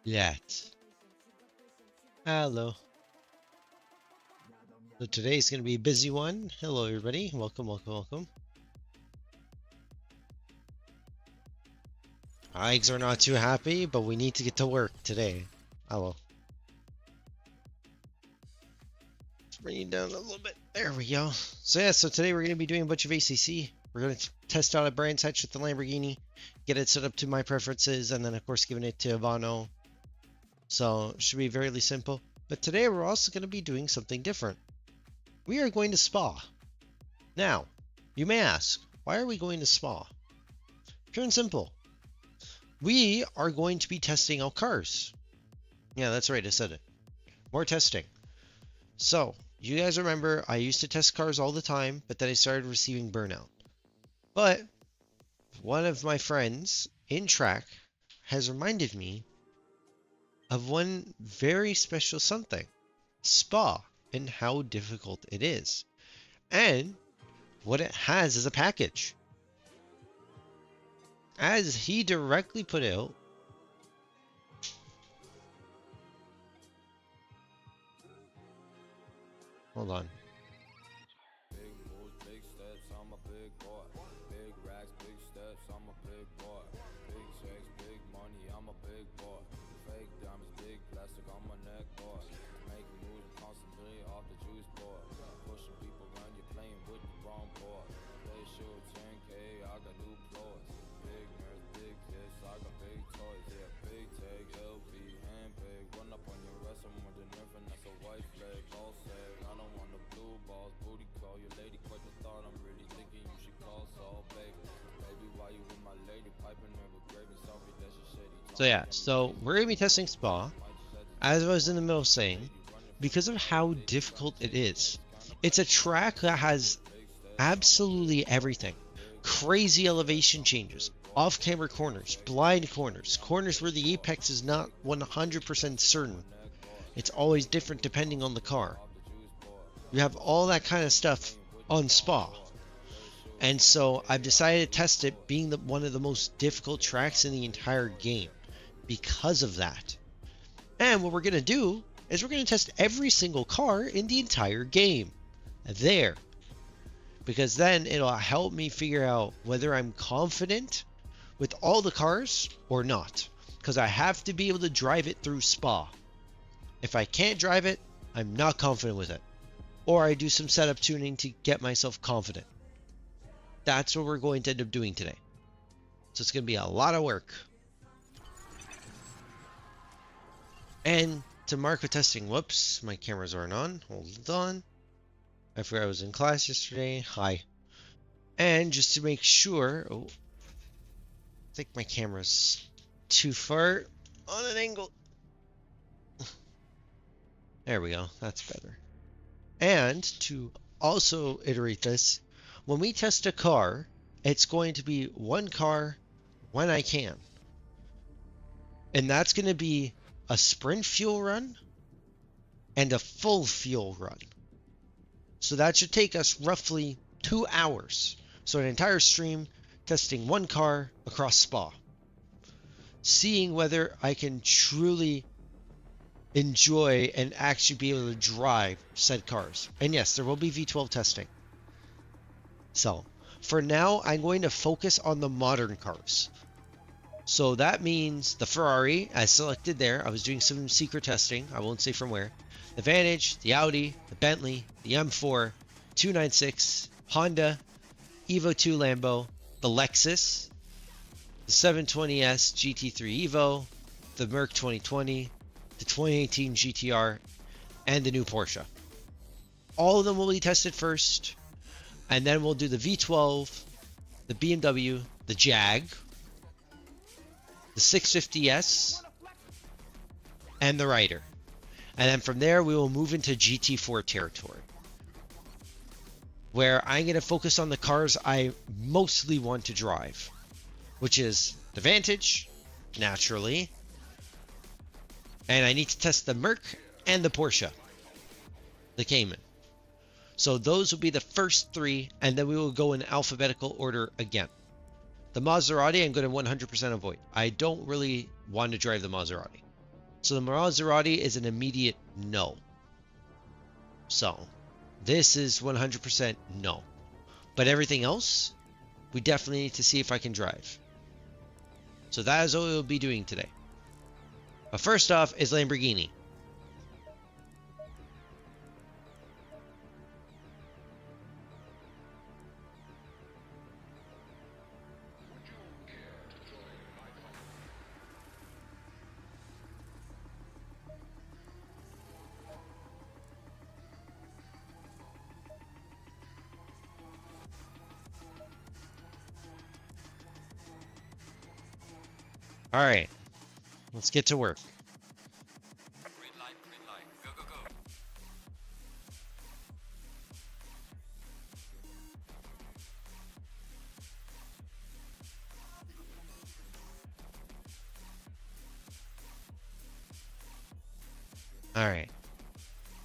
Yet. Hello. So today's going to be a busy one. Hello, everybody. Welcome, welcome, welcome. Our eggs are not too happy, but we need to get to work today. Hello. Let's bring you down a little bit. There we go. So yeah, so today we're going to be doing a bunch of ACC. We're going to test out a Brands Hatch with the Lamborghini, get it set up to my preferences, and then of course giving it to Ivano. So it should be fairly simple. But today we're also going to be doing something different. We are going to Spa. Now, you may ask, why are we going to Spa? Pure and simple. We are going to be testing out cars. Yeah, that's right, I said it. More testing. So, you guys remember I used to test cars all the time, but then I started receiving burnout. But one of my friends in track has reminded me of one very special something. Spa. And how difficult it is, and what it has as a package. As he directly put out, hold on. Big moves, big steps, I'm a big boy. Big racks, big steps, I'm a big boy. Big checks, big money, I'm a big boy. Fake diamonds, big plastic on my neck, boy. Making moves constantly off the juice board. Pushing people around, you're playing with the wrong board. Play show 10K, I got new floors. Big nerds, big this, I got big toys. Yeah, big tag, LV, handbag. Run up on your ass, I'm more than nothing, that's a white flag. All say, I don't want no blue balls, booty call. Your lady quite the thought, I'm really thinking you should call Saul, baby. Baby, why you with my lady? Piping her with gravy, sorry, that's your shady. So yeah, so we're gonna be testing Spa, as I was in the middle saying, because of how difficult it is. It's a track that has absolutely everything. Crazy elevation changes, off-camera corners, blind corners, corners where the apex is not 100% certain. It's always different depending on the car. You have all that kind of stuff on Spa. And so I've decided to test it being one of the most difficult tracks in the entire game because of that. And what we're going to do is we're going to test every single car in the entire game. There. Because then it'll help me figure out whether I'm confident with all the cars or not. Because I have to be able to drive it through Spa. If I can't drive it, I'm not confident with it. Or I do some setup tuning to get myself confident. That's what we're going to end up doing today. So it's going to be a lot of work. And to market testing. Whoops, my cameras aren't on. Hold on. I forgot I was in class yesterday. Hi. And just to make sure, oh, I think my camera's too far on an angle. There we go. That's better. And to also iterate this, when we test a car, it's going to be one car when I can. And that's going to be a sprint fuel run and a full fuel run. So that should take us roughly 2 hours. So an entire stream testing one car across Spa. Seeing whether I can truly enjoy and actually be able to drive said cars. And yes, there will be V12 testing. So for now, I'm going to focus on the modern cars. So that means the Ferrari, I selected there. I was doing some secret testing. I won't say from where. The Vantage, the Audi, the Bentley, the M4, 296, Honda, Evo 2 Lambo, the Lexus, the 720S GT3 Evo, the Merc 2020, the 2018 GTR, and the new Porsche. All of them will be tested first, and then we'll do the V12, the BMW, the Jag, the 650S, and the Ryder. And then from there, we will move into GT4 territory, where I'm going to focus on the cars I mostly want to drive, which is the Vantage, naturally, and I need to test the Merc and the Porsche, the Cayman. So those will be the first three, and then we will go in alphabetical order again. The Maserati, I'm going to 100% avoid. I don't really want to drive the Maserati. So the Maserati is an immediate no. So this is 100% no. But everything else, we definitely need to see if I can drive. So that is what we'll be doing today. But first off is Lamborghini. All right, let's get to work. Green light, go, go, go. All right,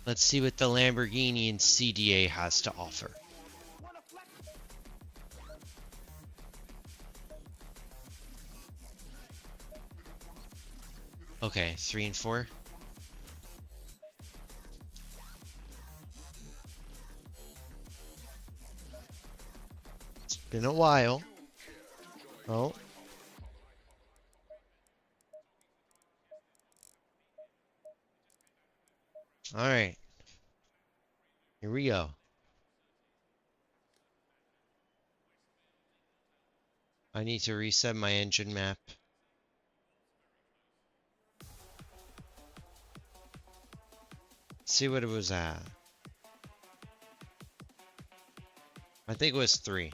let's see what the Lamborghini and CDA has to offer. Okay, 3 and 4. It's been a while. Oh. All right. Here we go. I need to reset my engine map. See what it was at. I think it was 3.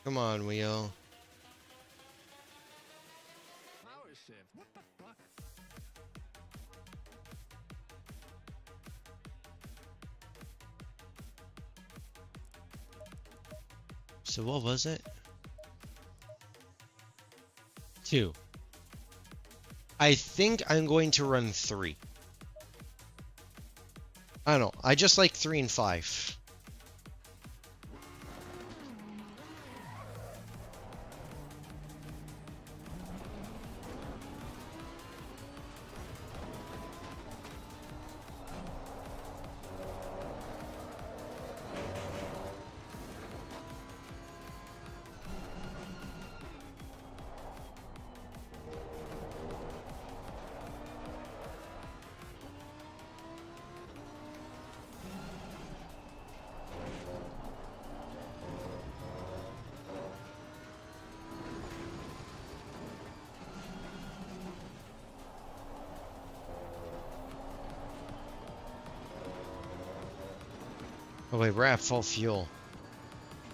Come on, wheel. Power shift, what the fuck? So what was it? 2. I think I'm going to run 3. I don't know. I just like 3 and 5. Oh wait, we're at full fuel.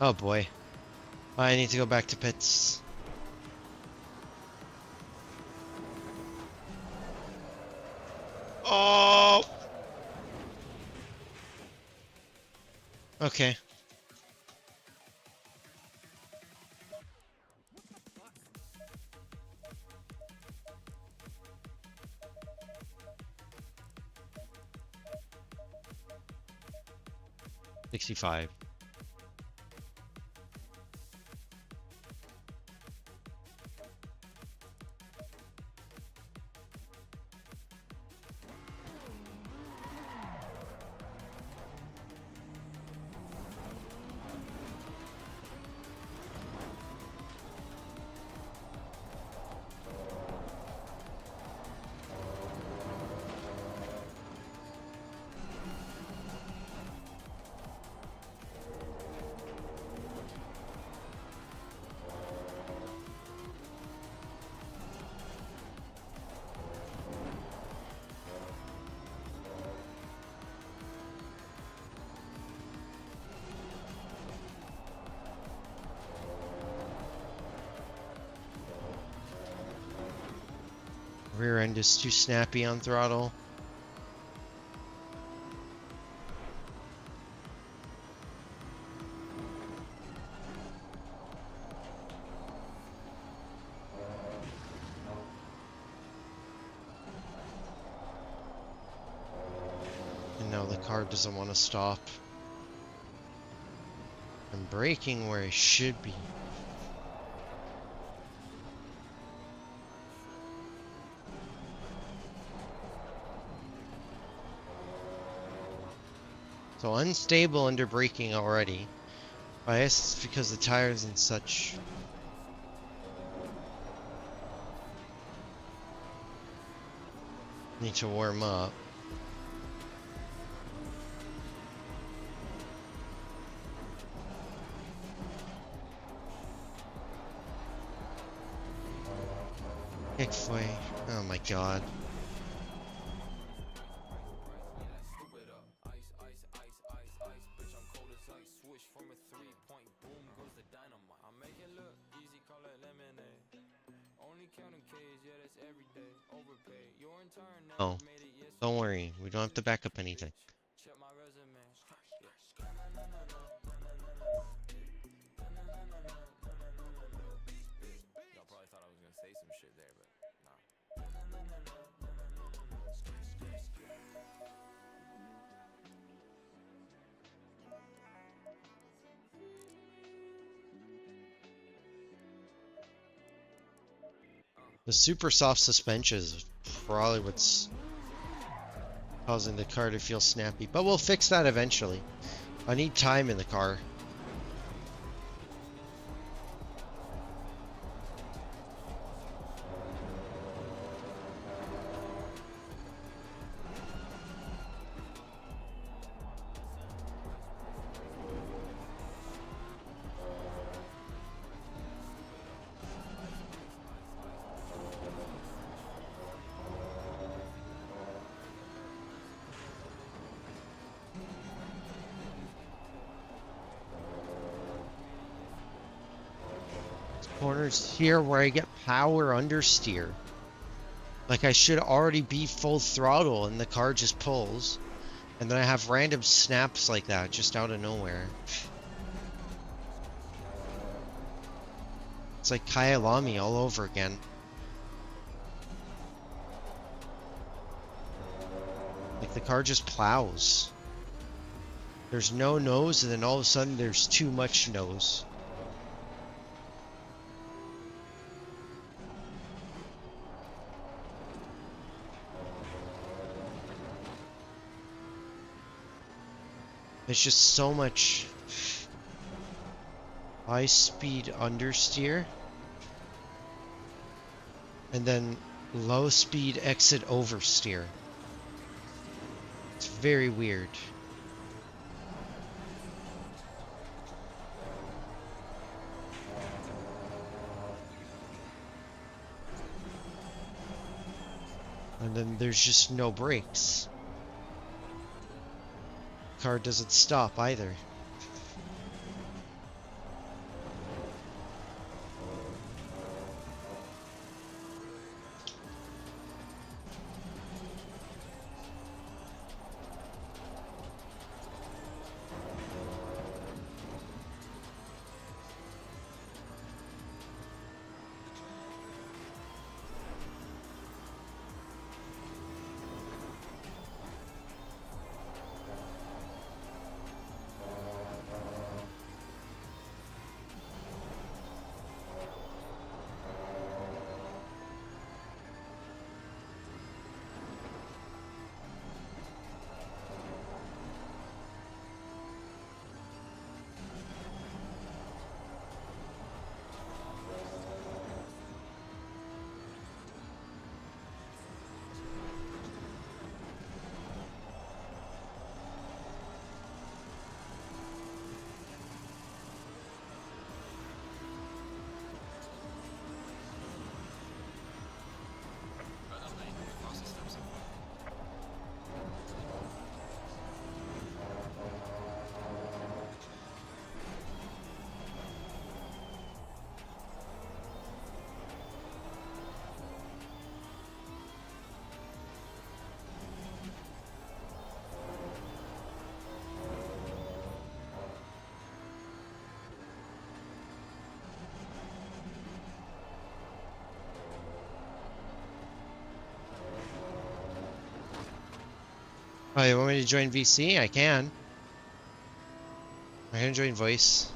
Oh boy. I need to go back to pits. Oh! Okay. $65. Rear end is too snappy on throttle. And now the car doesn't want to stop. I'm braking where I should be. So unstable under braking already. I guess it's because the tires and such. Need to warm up. Kickflay. Oh my god. Oh, don't worry. We don't have to back up anything. Y'all probably thought I was gonna say some shit there, but nah. The super soft suspension is probably what's causing the car to feel snappy, but we'll fix that eventually. I need time in the car. Corners here where I get power understeer. Like I should already be full throttle and the car just pulls. And then I have random snaps like that just out of nowhere. It's like Kyalami all over again. Like the car just plows. There's no nose and then all of a sudden there's too much nose. There's just so much high speed understeer and then low speed exit oversteer. It's very weird. And then there's just no brakes. car doesn't stop either. Oh, you want me to join VC? I can. I can join voice.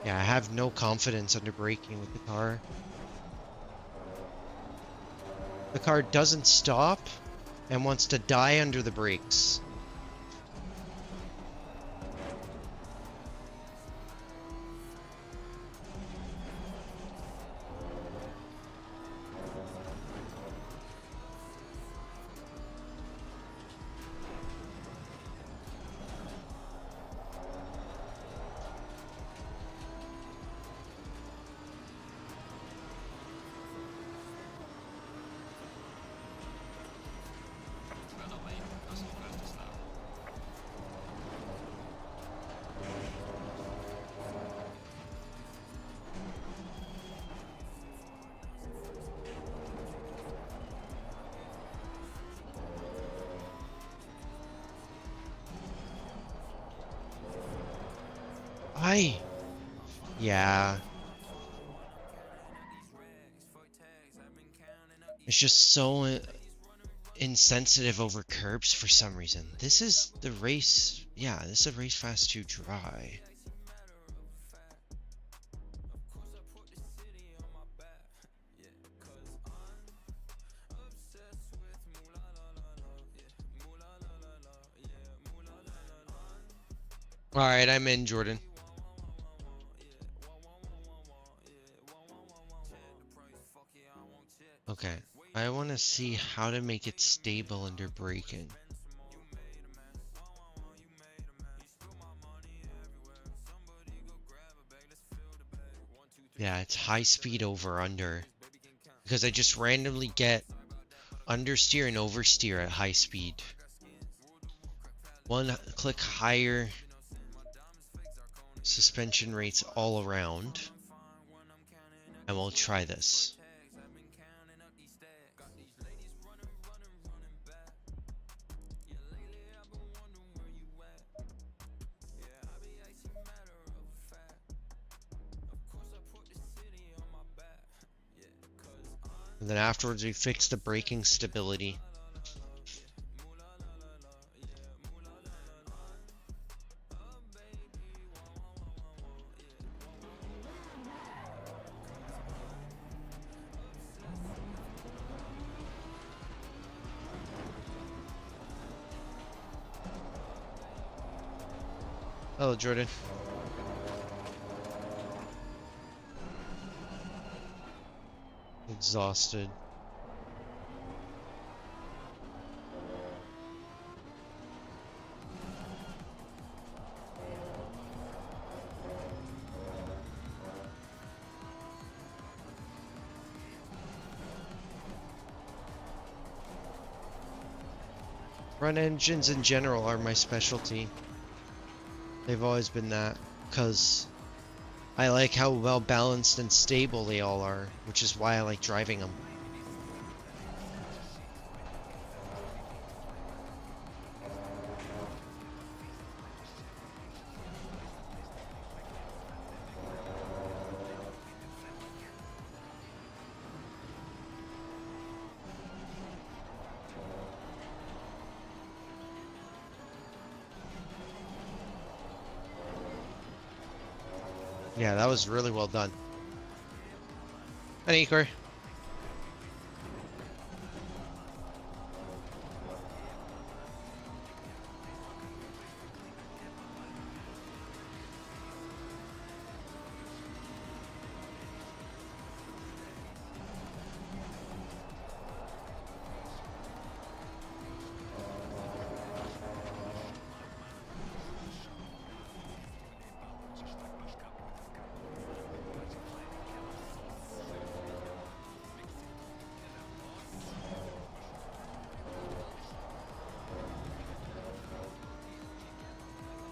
Yeah, I have no confidence under braking with the car. The car doesn't stop and wants to die under the brakes. Yeah. It's just so insensitive over curbs for some reason. This is the race. Yeah, this is a race fast 2 dry. Alright, I'm in, Jordan. Okay, I want to see how to make it stable under braking. Yeah, it's high speed over under. Because I just randomly get understeer and oversteer at high speed. One click higher suspension rates all around. And we'll try this. And then afterwards we fix the braking stability. Hello, Jordan. Exhausted. Front engines in general are my specialty. They've always been that, because I like how well balanced and stable they all are, which is why I like driving them. Yeah, that was really well done. An acre.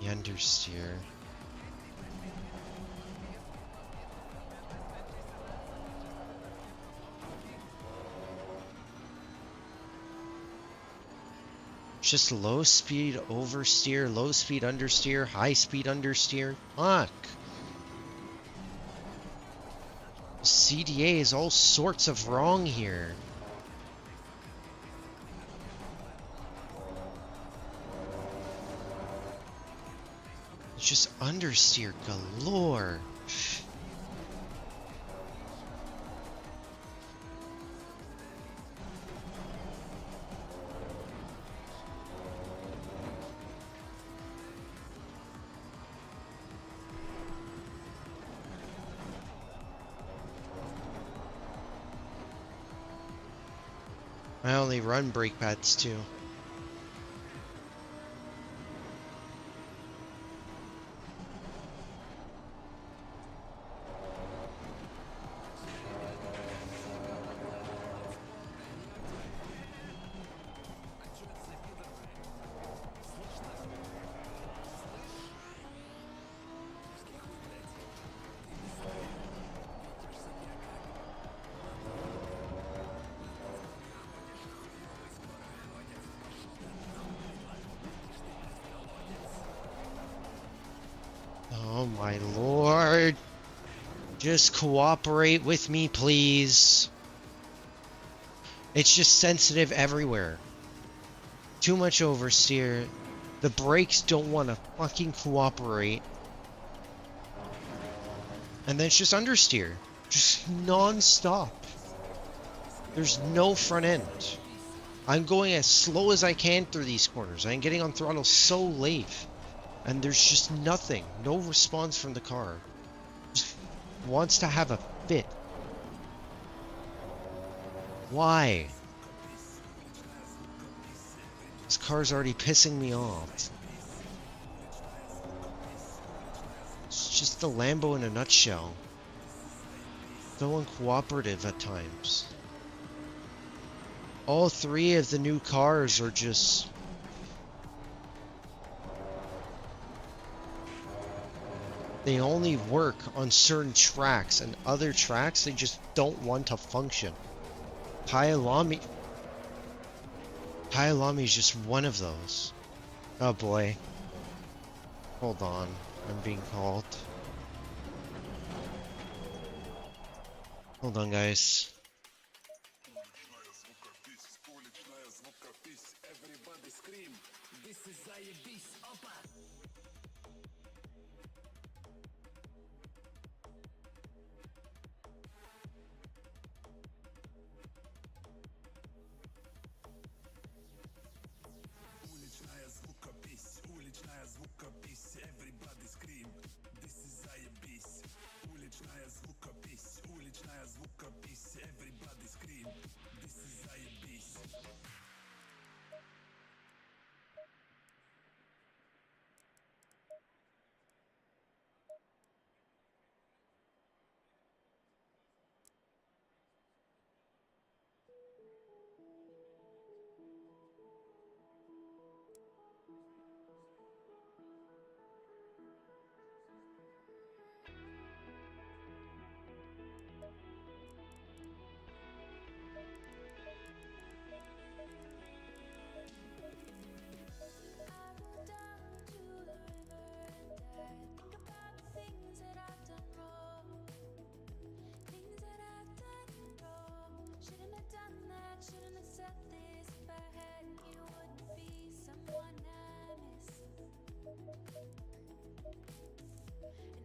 The understeer. Just low speed oversteer, low speed understeer, high speed understeer. Fuck. CDA is all sorts of wrong here. It's just understeer galore. I only run brake pads too. Oh my lord. Just cooperate with me, please. It's just sensitive everywhere. Too much oversteer. The brakes don't want to fucking cooperate. And then it's just understeer. Just non-stop. There's no front end. I'm going as slow as I can through these corners. I'm getting on throttle so late. And there's just nothing. No response from the car. Just wants to have a fit. Why? This car's already pissing me off. It's just the Lambo in a nutshell. So uncooperative at times. All three of the new cars are just... They only work on certain tracks, and other tracks they just don't want to function. Kyalami is just one of those. Oh boy. Hold on. I'm being called. Hold on, guys.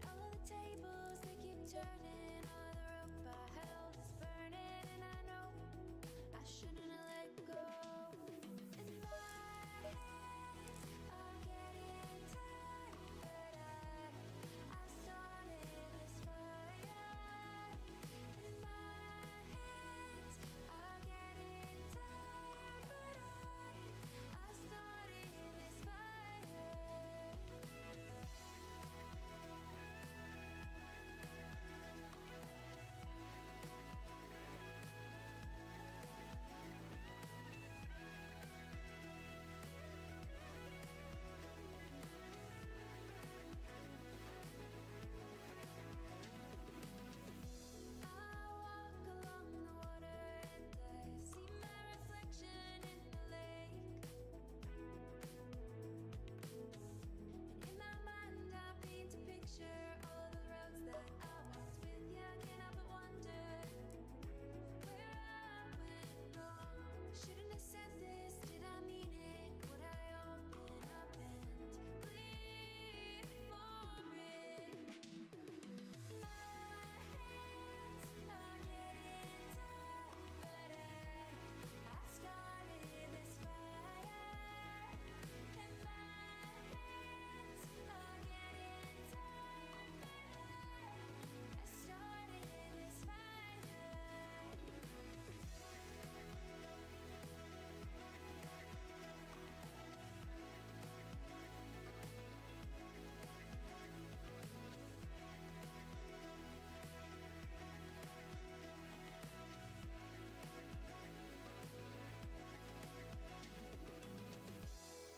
all the tables they keep turning, all the rope I held is burning, and I know I shouldn't have let go. And my hands are getting tired, but I started this fire. And my hands are getting tired, but I started this fire. I walk along the water and I see my reflection in the lake. And in my mind I paint a picture, all the roads that I walked with you. Can't help but wonder where I went wrong. Shouldn't have said this, did I mean it? Would I open up and bleed for it? My hands are getting tired, but I started this fire. And my hands are getting tired, but I started this fire.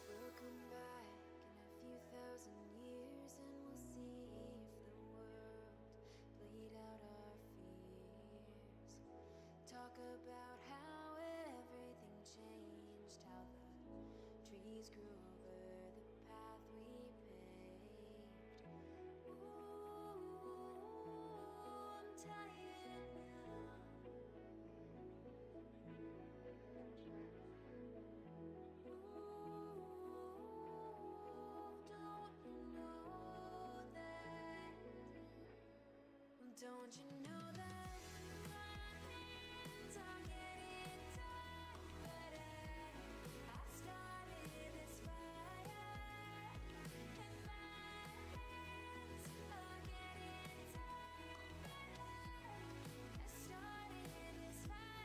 We'll come back in a few thousand years and we'll see if the world played out our fears. Talk about how everything changed, how the trees grew over the path we paved. Ooh, I'm tired now. Don't you know that my hands are getting tired, but I started this fire. And my hands are getting tired, but I started this fire.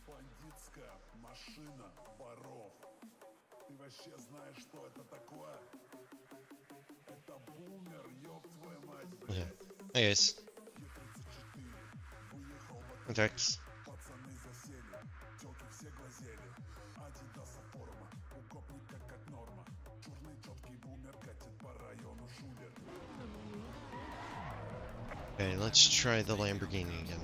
Бандитская машина воров. Ты вообще знаешь, что это такое? Это бумер, ёб твою мать, Yeah. блядь. Hey guys. Е-34 выехал в Contacts. пацаны засели, тёлки все глазели. Адидаса форма, у гопника как норма. Чёрный чёткий бумер катит по району шулер. Okay, let's try the Lamborghini again.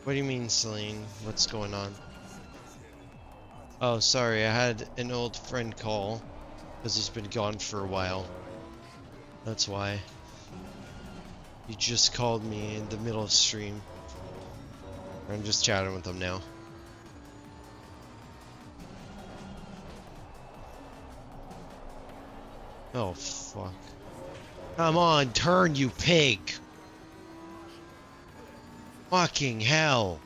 What do you mean, Celine? What's going on? Oh, sorry, I had an old friend call, because he's been gone for a while. That's why. He just called me in the middle of stream. I'm just chatting with him now. Oh, fuck. Come on, turn, you pig! Fucking hell!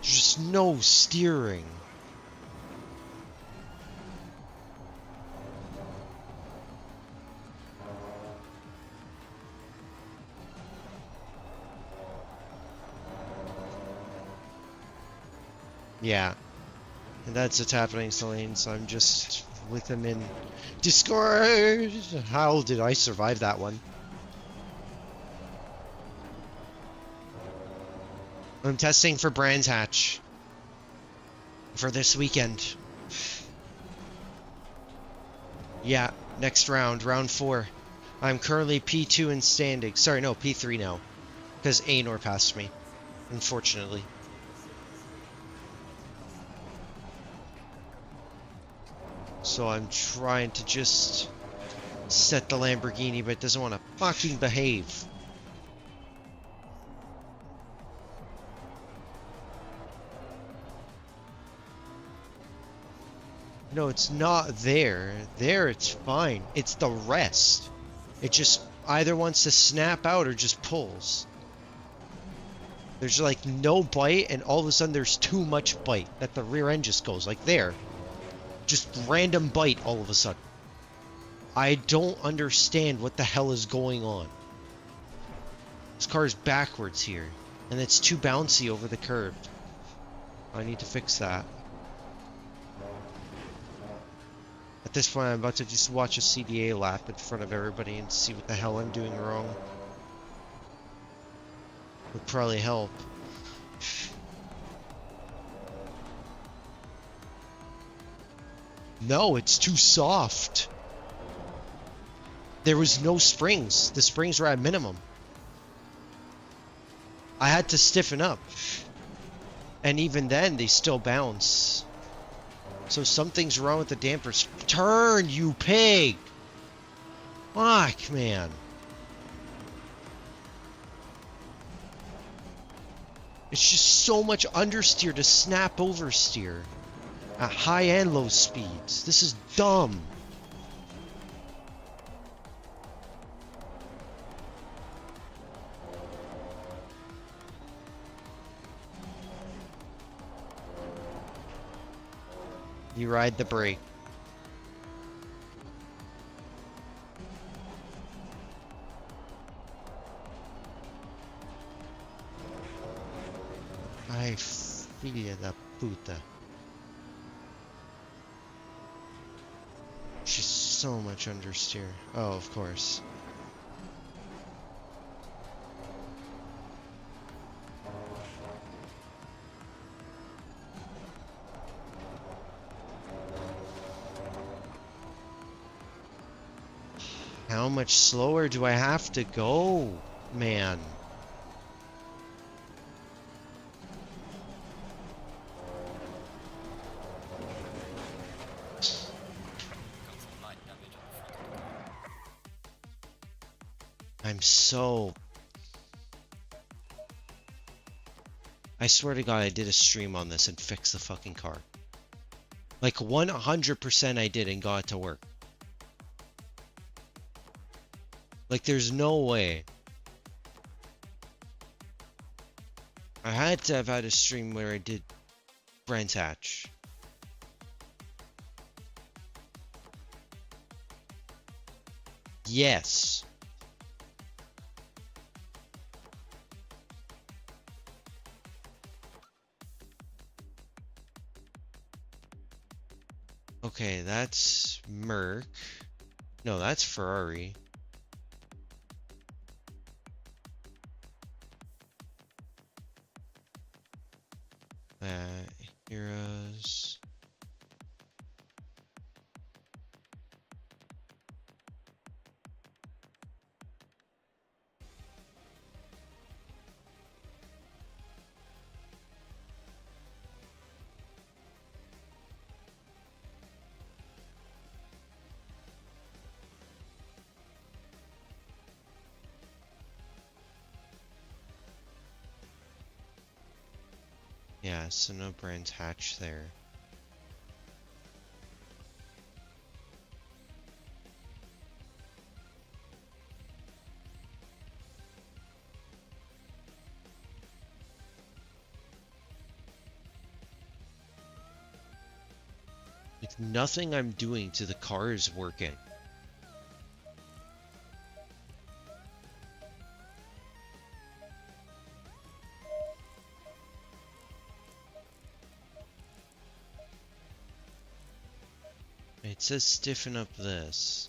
Just no steering. Yeah. And that's what's happening, Celine, so I'm just with him in Discord. How did I survive that one? I'm testing for Brands Hatch for this weekend. Yeah, next round, round 4. I'm currently P2 in standing. Sorry, no, P3 now. Because Anor passed me, unfortunately. So I'm trying to just set the Lamborghini, but it doesn't want to fucking behave. No, it's not there. There, it's fine. It's the rest. It just either wants to snap out or just pulls. There's like no bite, and all of a sudden there's too much bite that the rear end just goes like there. Just random bite all of a sudden. I don't understand what the hell is going on. This car is backwards here, and it's too bouncy over the curb. I need to fix that. At this point, I'm about to just watch a CDA lap in front of everybody and see what the hell I'm doing wrong. Would probably help. No, it's too soft. There was no springs. The springs were at minimum. I had to stiffen up. And even then, they still bounce. So something's wrong with the dampers. Turn, you pig! Fuck, man. It's just so much understeer to snap oversteer at high and low speeds. This is dumb. You ride the brake. Ay, filha da puta. She's so much understeer. Oh, of course. How much slower do I have to go, man? I'm so... I swear to God, I did a stream on this and fixed the fucking car. Like 100% I did and got it to work. Like there's no way. I had to have had a stream where I did Brands Hatch. Yes. Okay, that's Merc. No, that's Ferrari. Heroes. Yeah, so no Brands Hatch there. Like nothing I'm doing to the car is working. It says stiffen up this.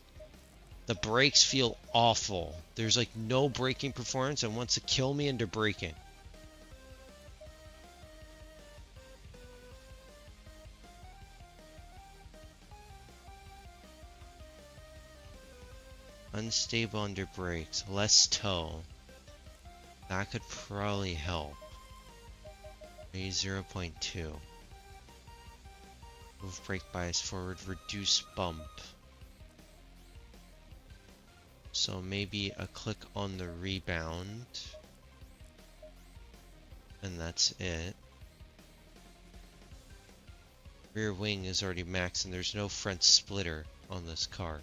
The brakes feel awful. There's like no braking performance and wants to kill me into braking. Unstable under brakes. Less toe. That could probably help. Maybe 0.2. Move brake bias forward. Reduce bump. So maybe a click on the rebound. And that's it. Rear wing is already maxed and there's no front splitter on this car.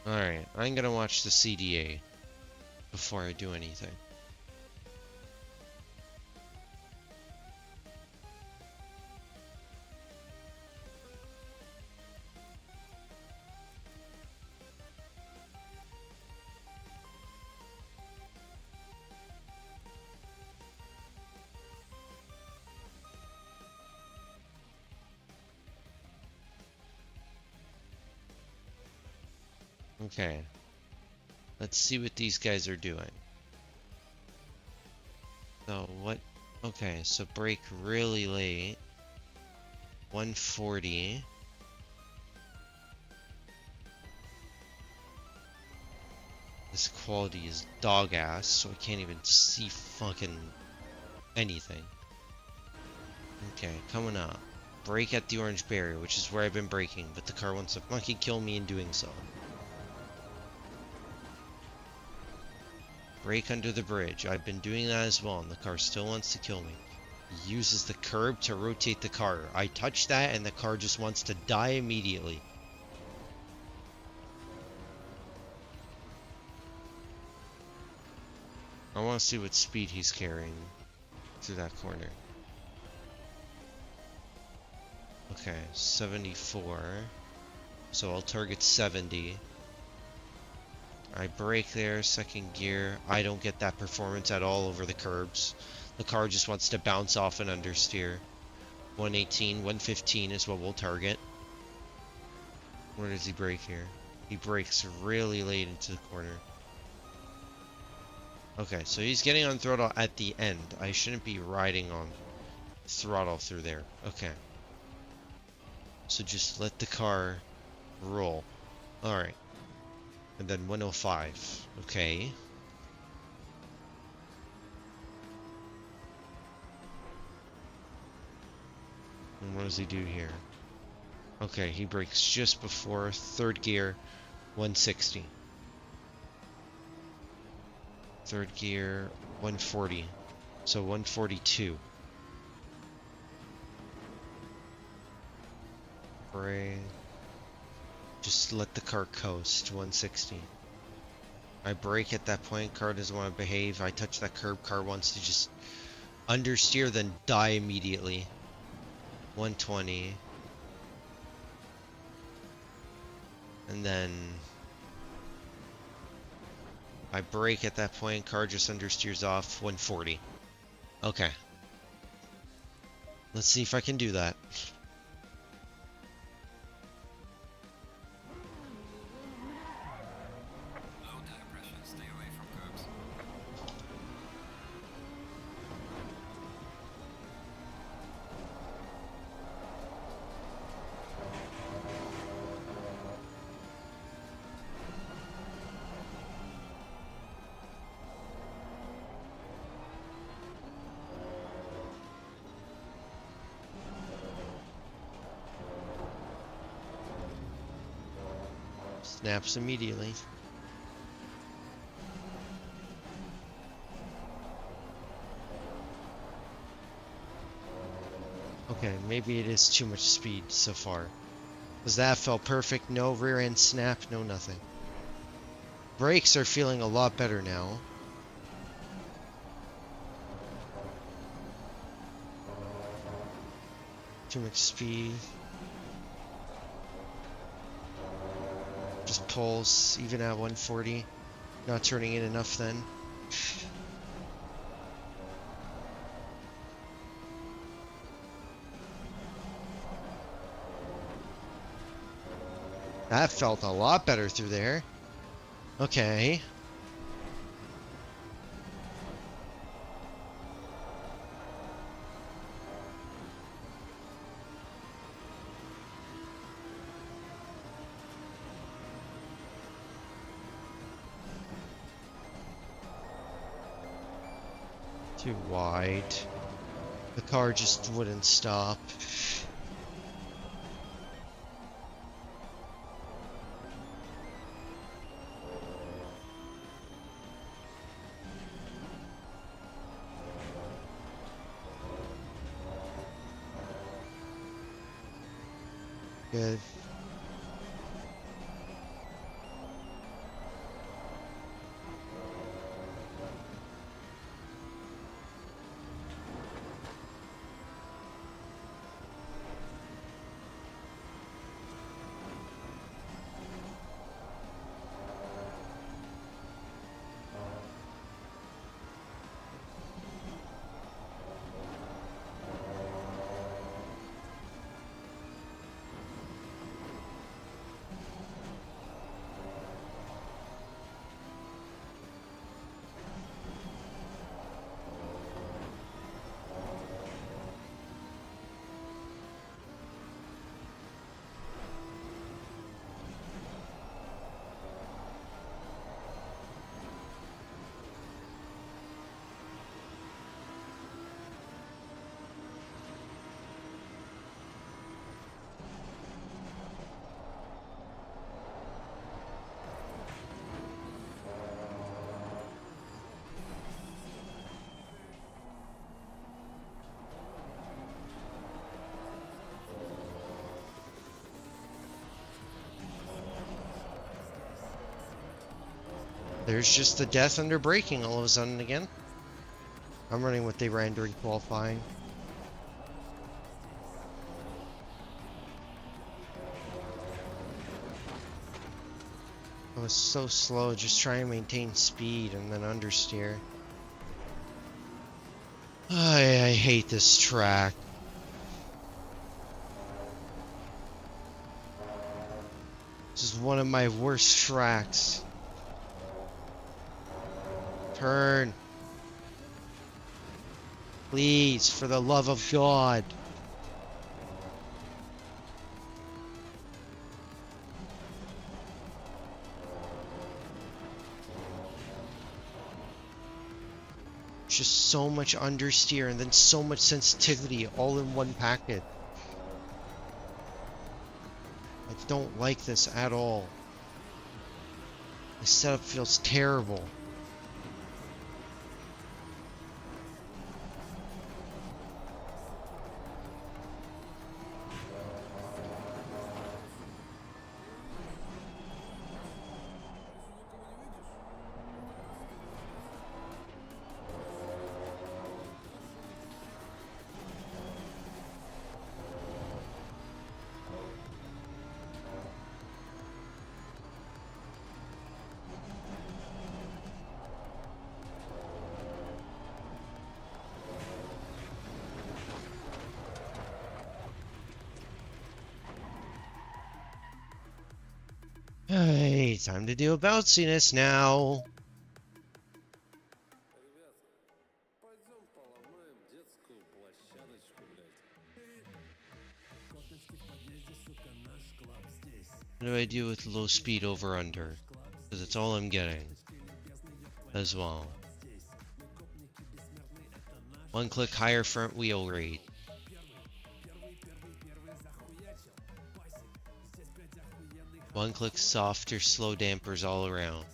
Alright, I'm gonna watch the CDA before I do anything. Okay. Let's see what these guys are doing. So what? Okay, so brake really late. 140. This quality is dog ass, so I can't even see fucking anything. Okay, coming up. Brake at the orange barrier, which is where I've been braking, but the car wants to fucking kill me in doing so. Brake under the bridge. I've been doing that as well, and the car still wants to kill me. He uses the curb to rotate the car. I touch that, and the car just wants to die immediately. I want to see what speed he's carrying through that corner. Okay, 74. So I'll target 70. I brake there, second gear. I don't get that performance at all over the curbs. The car just wants to bounce off and understeer. 118, 115 is what we'll target. Where does he brake here? He brakes really late into the corner. Okay, so he's getting on throttle at the end. I shouldn't be riding on throttle through there. Okay. So just let the car roll. Alright. And then 105. Okay. And what does he do here? Okay, he brakes just before third gear, 160. Third gear, 140. So 142. Brake. Just let the car coast, 160. I brake at that point, car doesn't want to behave. I touch that curb, car wants to just understeer, then die immediately. 120. And then I brake at that point, car just understeers off, 140. Okay. Let's see if I can do that. Snaps immediately. Okay, maybe it is too much speed so far. Because that felt perfect. No rear end snap, no nothing. Brakes are feeling a lot better now. Too much speed. Just pulls, even at 140. Not turning in enough then. That felt a lot better through there. Okay. Too wide. The car just wouldn't stop. Good. There's just the death under braking all of a sudden again. I'm running what they ran during qualifying. I was so slow, just trying to maintain speed and then understeer. I hate this track. This is one of my worst tracks. Turn. Please, for the love of God. Just so much understeer and then so much sensitivity all in one packet. I don't like this at all. The setup feels terrible. Hey, time to do bounciness now. Пойдем поломаем детскую площадочку, блядь. What do I do with low speed over under? Because it's all I'm getting. As well. One click higher front wheel rate. One click softer slow dampers all around.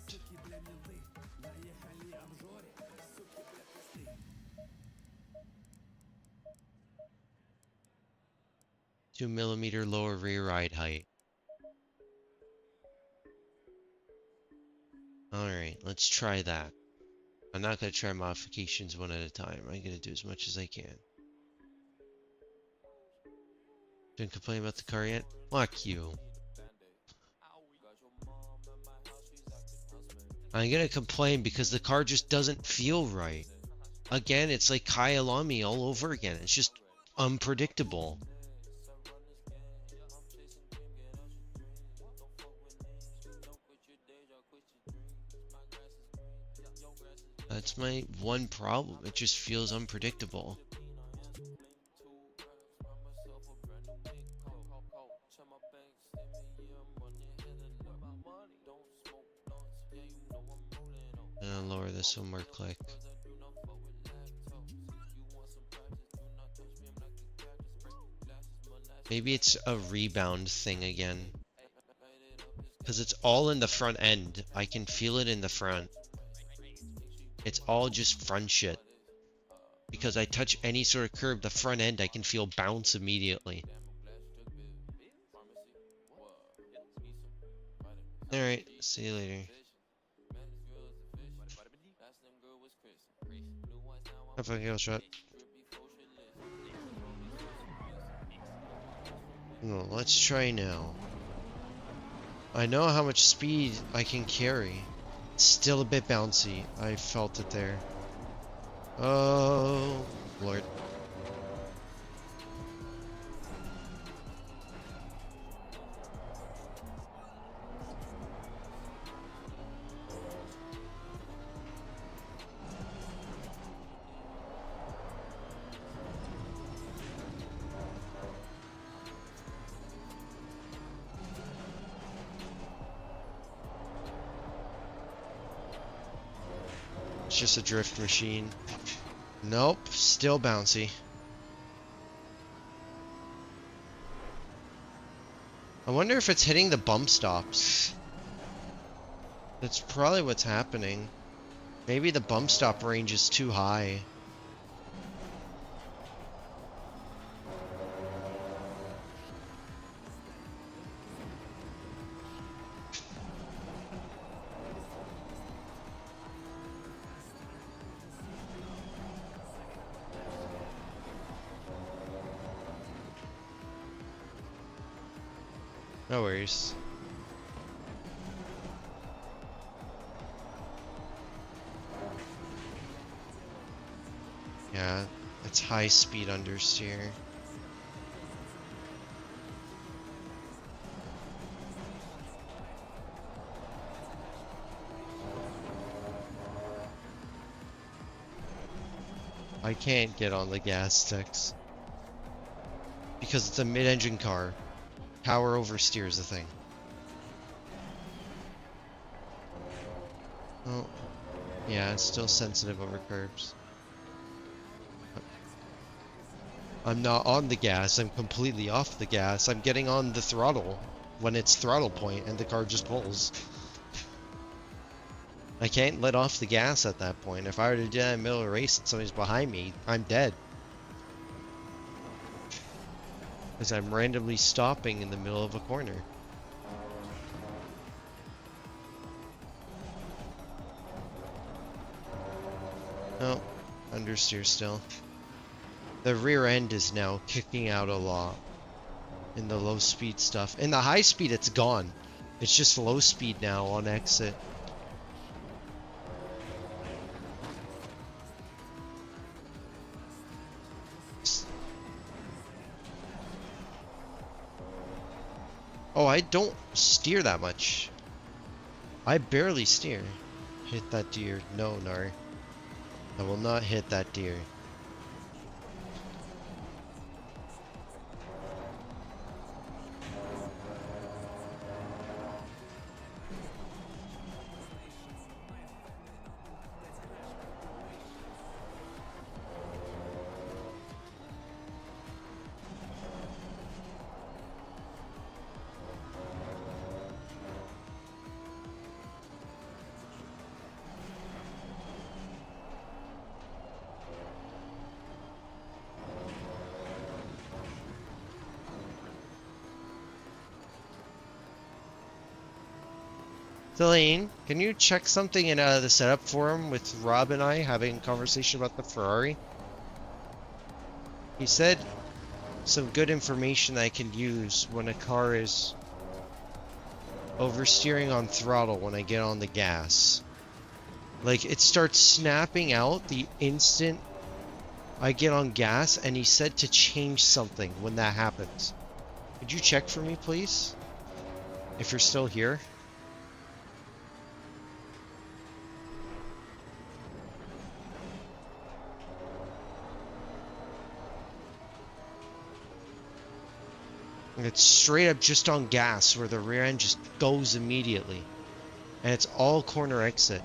Two millimeter lower rear ride height. Alright, let's try that. I'm not going to try modifications one at a time. I'm going to do as much as I can. Didn't complain about the car yet? Fuck you. I'm going to complain because the car just doesn't feel right. Again, it's like Kyalami all over again. It's just unpredictable. That's my one problem. It just feels unpredictable. And I'll lower this one more click. Maybe it's a rebound thing again. Because it's all in the front end. I can feel it in the front. It's all just front shit. Because I touch any sort of curb, the front end, I can feel bounce immediately. Alright, see you later. Have a kill shot. No, let's try now. I know how much speed I can carry. It's still a bit bouncy. I felt it there. Oh, Lord. It's just a drift machine. Nope, still bouncy. I wonder if it's hitting the bump stops. That's probably what's happening. Maybe the bump stop range is too high. No worries. Yeah, it's high speed understeer. I can't get on the gas sticks because it's a mid-engine car. Power oversteer is the thing. Oh, yeah, it's still sensitive over curbs. I'm not on the gas, I'm completely off the gas. I'm getting on the throttle when it's throttle point and the car just pulls. I can't let off the gas at that point. If I were to do that in the middle of a race and somebody's behind me, I'm dead. Because I'm randomly stopping in the middle of a corner. Oh, understeer still. The rear end is now kicking out a lot in the low speed stuff. In the high speed, it's gone. It's just low speed now on exit. Oh, I don't steer that much. I barely steer. Hit that deer. No, Nar. I will not hit that deer. Delaney, can you check something in the setup forum with Rob and I having a conversation about the Ferrari? He said some good information that I can use when a car is oversteering on throttle when I get on the gas. Like, it starts snapping out the instant I get on gas, and he said to change something when that happens. Could you check for me, please? If you're still here. It's straight up just on gas where the rear end just goes immediately. And it's all corner exit.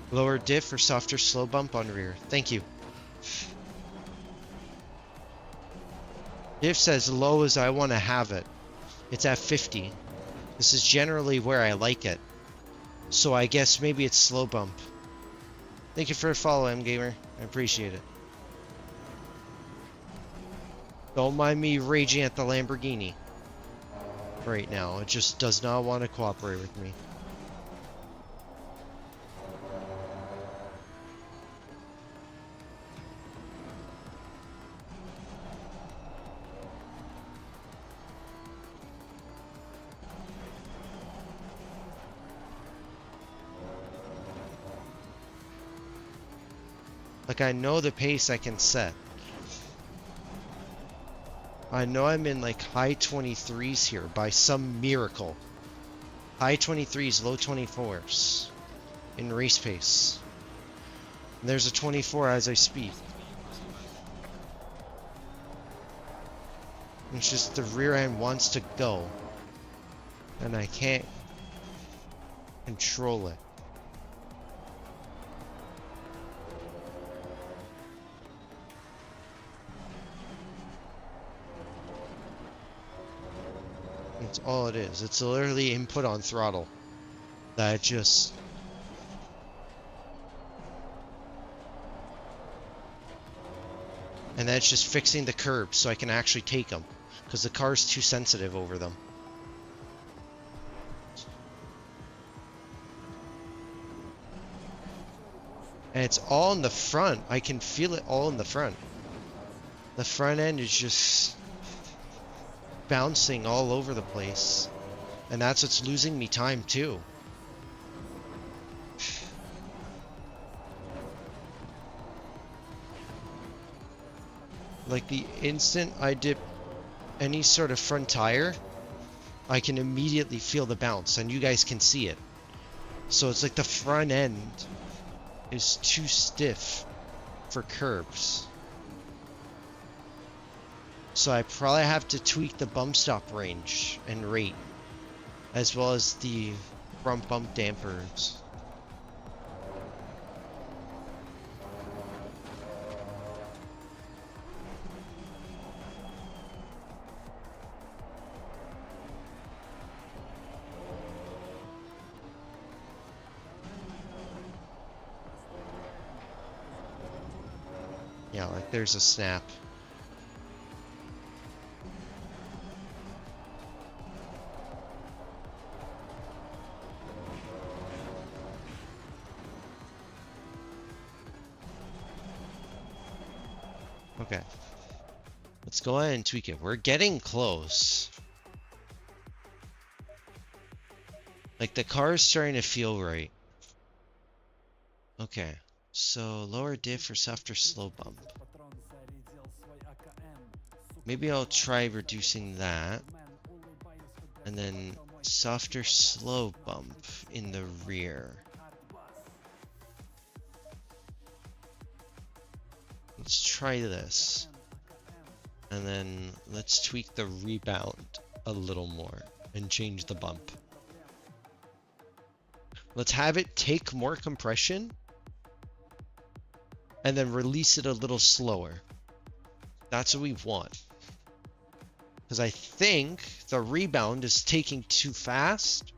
Lower diff or softer slow bump on rear. Thank you. Diff's as low as I want to have it. It's at 50. This is generally where I like it. So I guess maybe it's slow bump. Thank you for the follow, M-Gamer. I appreciate it. Don't mind me raging at the Lamborghini right now. It just does not want to cooperate with me. Like, I know the pace I can set. I know I'm in like high 23s here by some miracle. High 23s, low 24s in race pace. And there's a 24 as I speed. It's just the rear end wants to go. And I can't control it. That's all it is. It's literally input on throttle. That just... And that's just fixing the curbs so I can actually take them. Because the car's too sensitive over them. And it's all in the front. I can feel it all in the front. The front end is just bouncing all over the place. And that's what's losing me time too. Like the instant I dip any sort of front tire, I can immediately feel the bounce and you guys can see it. So it's like the front end is too stiff for curbs. So I probably have to tweak the bump stop range and rate, as well as the front bump dampers. Yeah, like there's a snap. Okay. Let's go ahead and tweak it. We're getting close. Like the car is starting to feel right. Okay. So lower diff or softer slow bump. Maybe I'll try reducing that. And then softer slow bump in the rear. Let's try this. And then let's tweak the rebound a little more and change the bump. Let's have it take more compression and then release it a little slower. That's what we want. Because I think the rebound is taking too fast.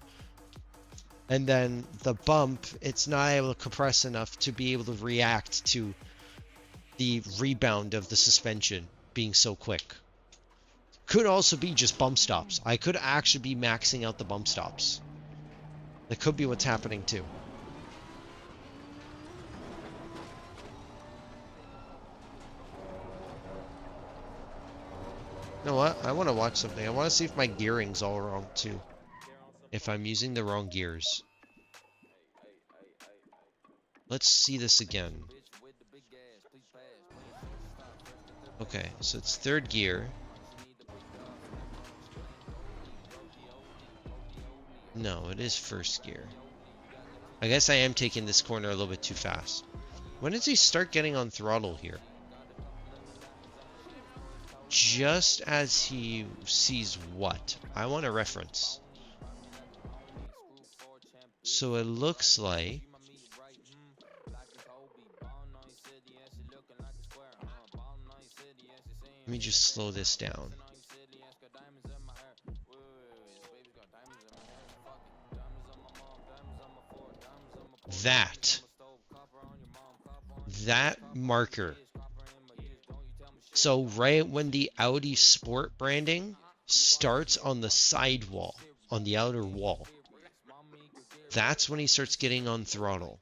And then the bump, it's not able to compress enough to be able to react to the rebound of the suspension being so quick. Could also be just bump stops. I could actually be maxing out the bump stops. That could be what's happening too. You know what? I want to watch something. I want to see if my gearing's all wrong too. If I'm using the wrong gears. Let's see this again. Okay, so it's third gear. No, it is first gear. I guess I am taking this corner a little bit too fast. When does he start getting on throttle here? Just as he sees what? I want a reference. So it looks like... Let me just slow this down. That marker. So right when the Audi Sport branding starts on the sidewall, on the outer wall, that's when he starts getting on throttle.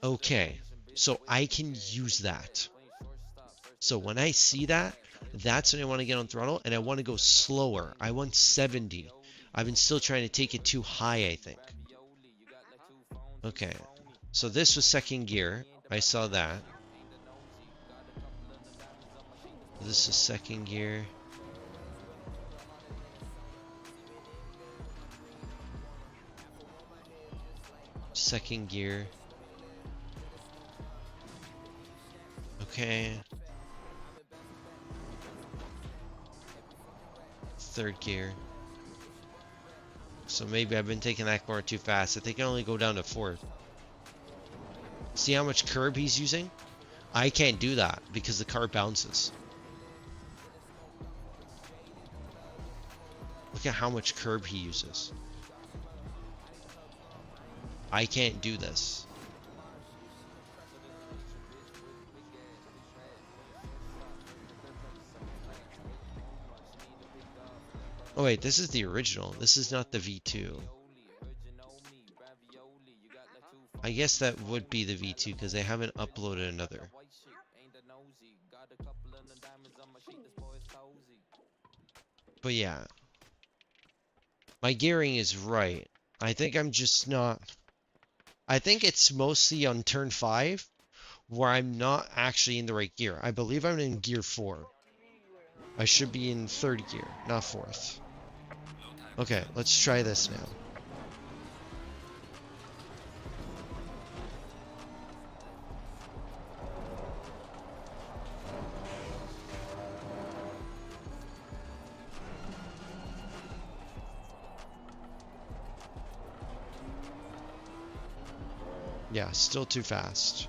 Okay, so I can use that. So when I see that, that's when I want to get on throttle, and I want to go slower. I want 70. I've been still trying to take it too high, I think. Okay, so this was second gear. I saw that. This is second gear. Second gear. Okay. Third gear. So maybe I've been taking that corner too fast. I think I only go down to fourth. See how much curb he's using? I can't do that because the car bounces. Look at how much curb he uses. I can't do this. Oh wait, this is the original. This is not the V2. I guess that would be the V2 because they haven't uploaded another. But yeah. My gearing is right. I think I'm just not... I think it's mostly on turn 5 where I'm not actually in the right gear. I believe I'm in gear 4. I should be in third gear, not fourth. Okay, let's try this now. Yeah, still too fast.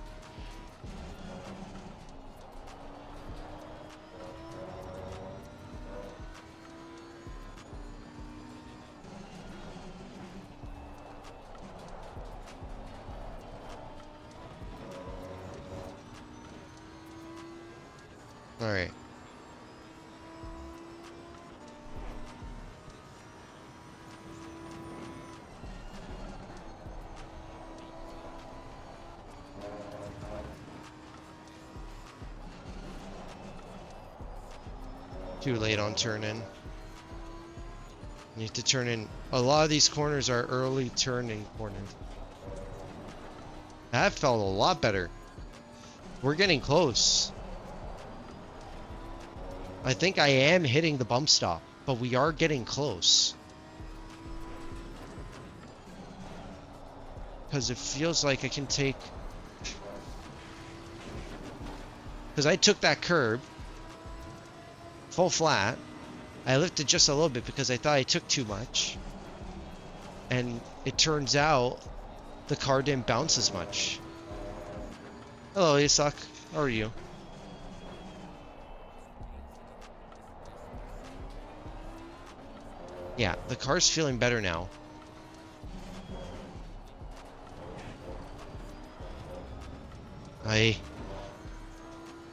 All right. Too late on turn in. You have to turn in. A lot of these corners are early turning corners. That felt a lot better. We're getting close. I think I am hitting the bump stop, but we are getting close. Because it feels like I can take... Because I took that curb full flat. I lifted just a little bit because I thought I took too much. And it turns out the car didn't bounce as much. Hello, Isak. How are you? Yeah, the car's feeling better now.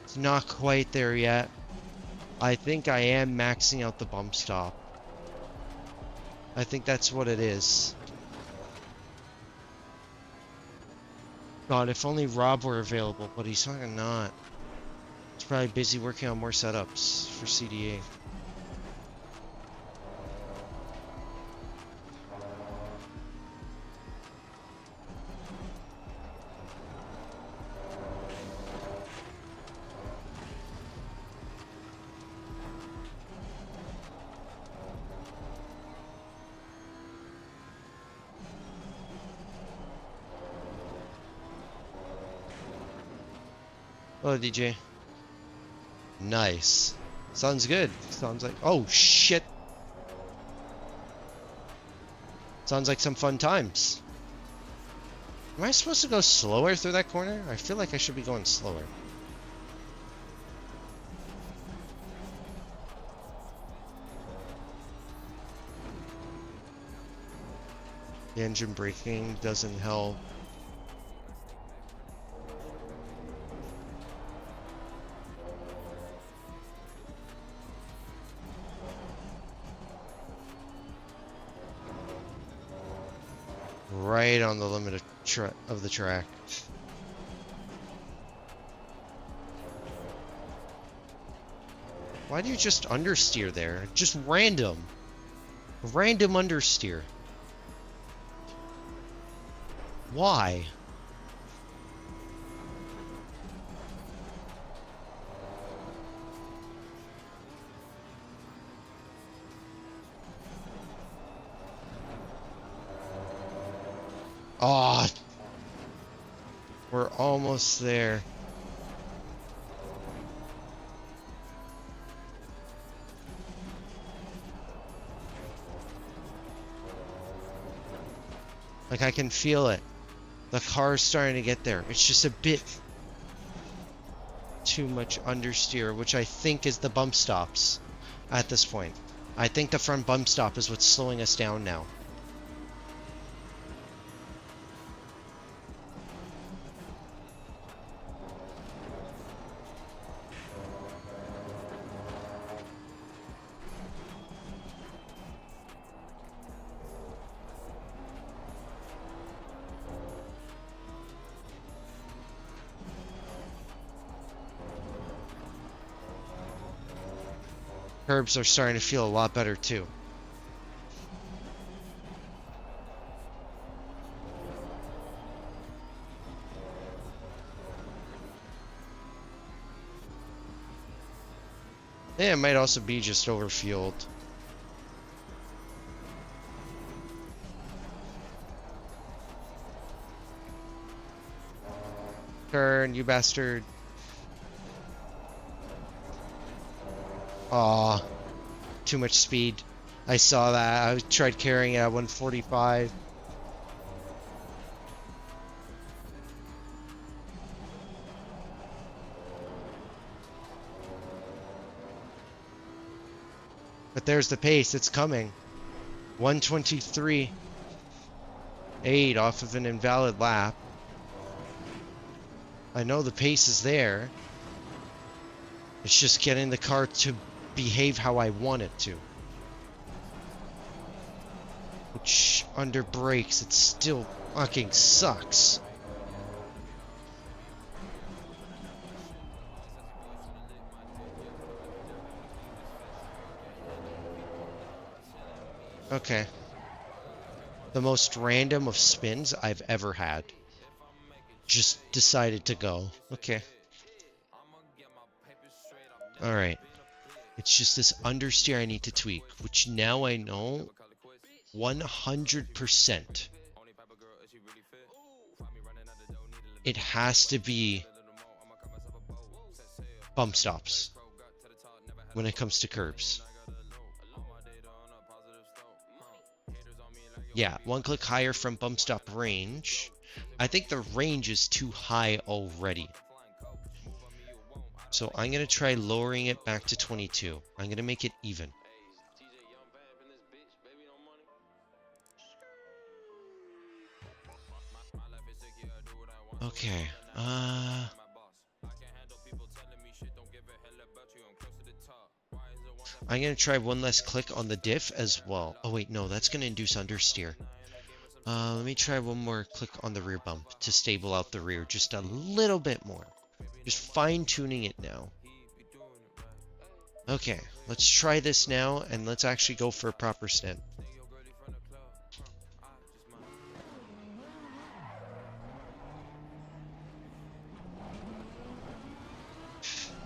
It's not quite there yet. I think I am maxing out the bump stop. I think that's what it is. God, if only Rob were available, but he's fucking not. He's probably busy working on more setups for CDA. Hello, DJ. Nice. Sounds good. Sounds like... Oh, shit. Sounds like some fun times. Am I supposed to go slower through that corner? I feel like I should be going slower. The engine braking doesn't help. Right on the limit of the track. Why do you just understeer there? Just random. Random understeer. Why? Ah, oh, we're almost there. Like I can feel it. The car's starting to get there. It's just a bit too much understeer, which I think is the bump stops at this point. I think the front bump stop is what's slowing us down now. Curbs are starting to feel a lot better too. Yeah, it might also be just overfueled. Turn, you bastard. Aw, too much speed. I saw that. I tried carrying it at 145. But there's the pace. It's coming. 123.8 off of an invalid lap. I know the pace is there. It's just getting the car to behave how I want it to. Which, under brakes, it still fucking sucks. Okay. The most random of spins I've ever had. Just decided to go. Okay. Alright. It's just this understeer I need to tweak, which now I know 100%. It has to be bump stops when it comes to curbs. Yeah, one click higher from bump stop range. I think the range is too high already. So I'm going to try lowering it back to 22. I'm going to make it even. Okay. I'm going to try one less click on the diff as well. Oh wait, no, that's going to induce understeer. Let me try one more click on the rear bump to stable out the rear just a little bit more. Just fine-tuning it now. Okay, let's try this now, and let's actually go for a proper stint.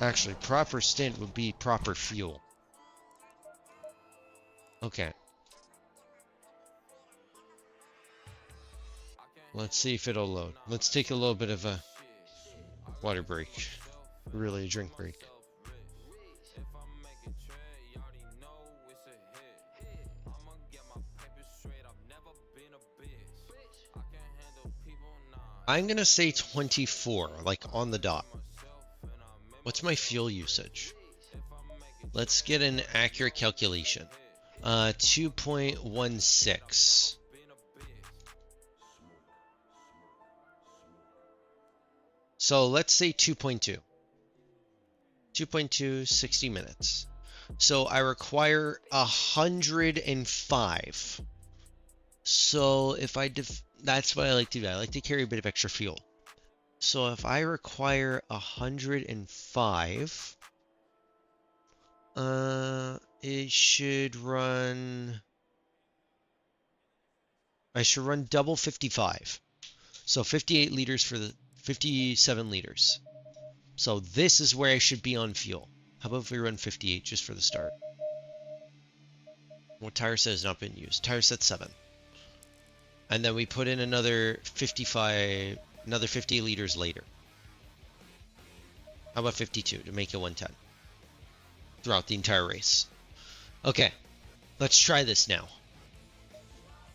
Actually, proper stint would be proper fuel. Okay. Let's see if it'll load. Let's take a little bit of a water break. Really a drink break. I'm gonna say 24, like on the dot. What's my fuel usage? Let's get an accurate calculation. 2.16. So let's say 2.2. 2.2, 60 minutes. So I require 105. So if that's what I like to do. I like to carry a bit of extra fuel. So if I require 105, it should run. I should run double 55. So 58 liters for the 57 liters. So this is where I should be on fuel. How about if we run 58 just for the start? What tire set has not been used? Tire set 7. And then we put in another 55, another 50 liters later. How about 52 to make it 110 throughout the entire race? Okay, let's try this now.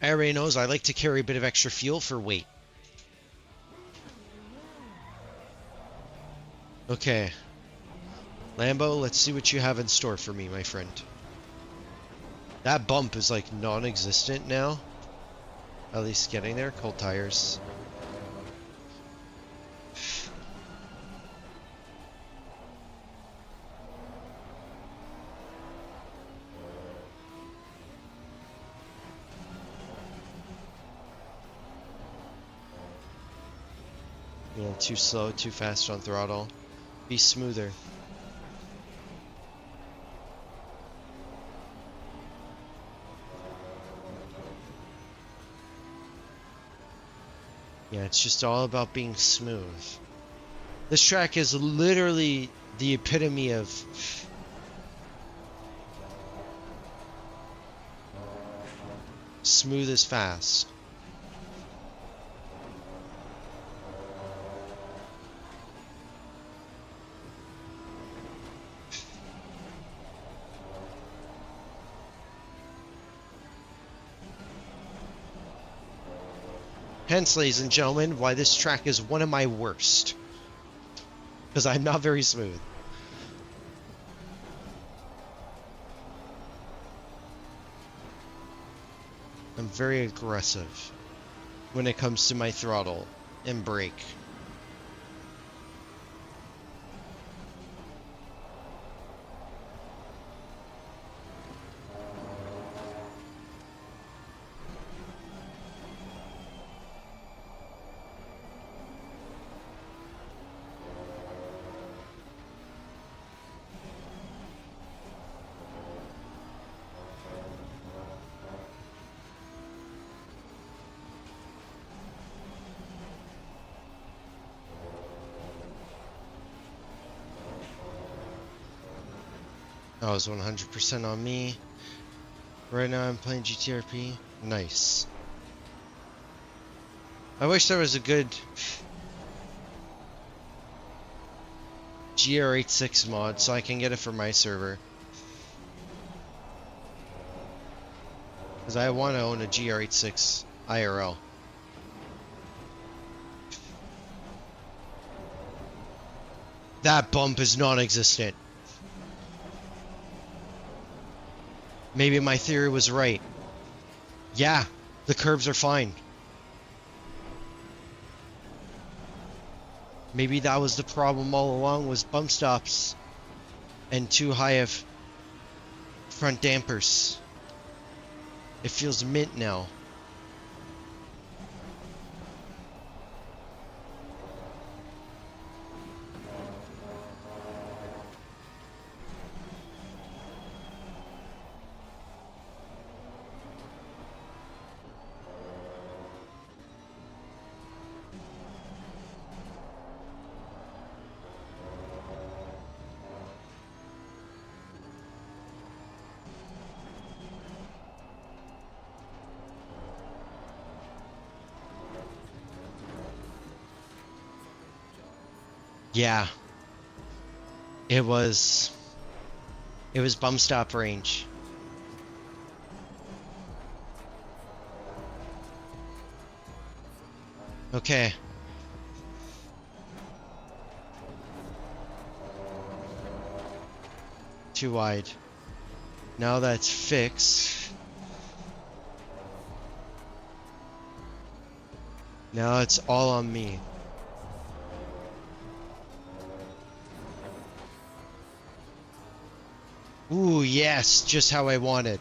Everybody knows I like to carry a bit of extra fuel for weight. Okay. Lambo, let's see what you have in store for me, my friend. That bump is like non-existent now. At least getting there. Cold tires. Yeah, too slow, too fast on throttle. Be smoother. Yeah, it's just all about being smooth. This track is literally the epitome of smooth is fast. Hence, ladies and gentlemen, why this track is one of my worst. Because I'm not very smooth. I'm very aggressive when it comes to my throttle and brake. That was 100% on me. Right now I'm playing GTRP. Nice. I wish there was a good GR86 mod so I can get it for my server. Because I want to own a GR86 IRL. That bump is non-existent. Maybe my theory was right. Yeah, the curves are fine. Maybe that was the problem all along, was bump stops and too high of front dampers. It feels mint now. Yeah. It was bum stop range. Okay. Too wide. Now that's fixed. Now it's all on me. Ooh, yes, just how I wanted.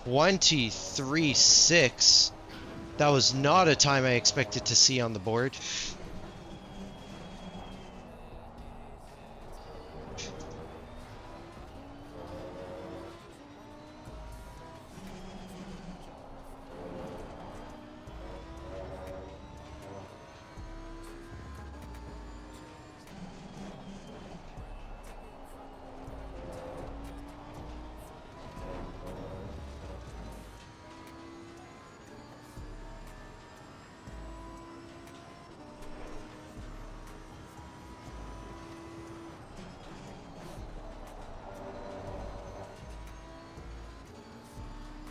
(23.6). That was not a time I expected to see on the board.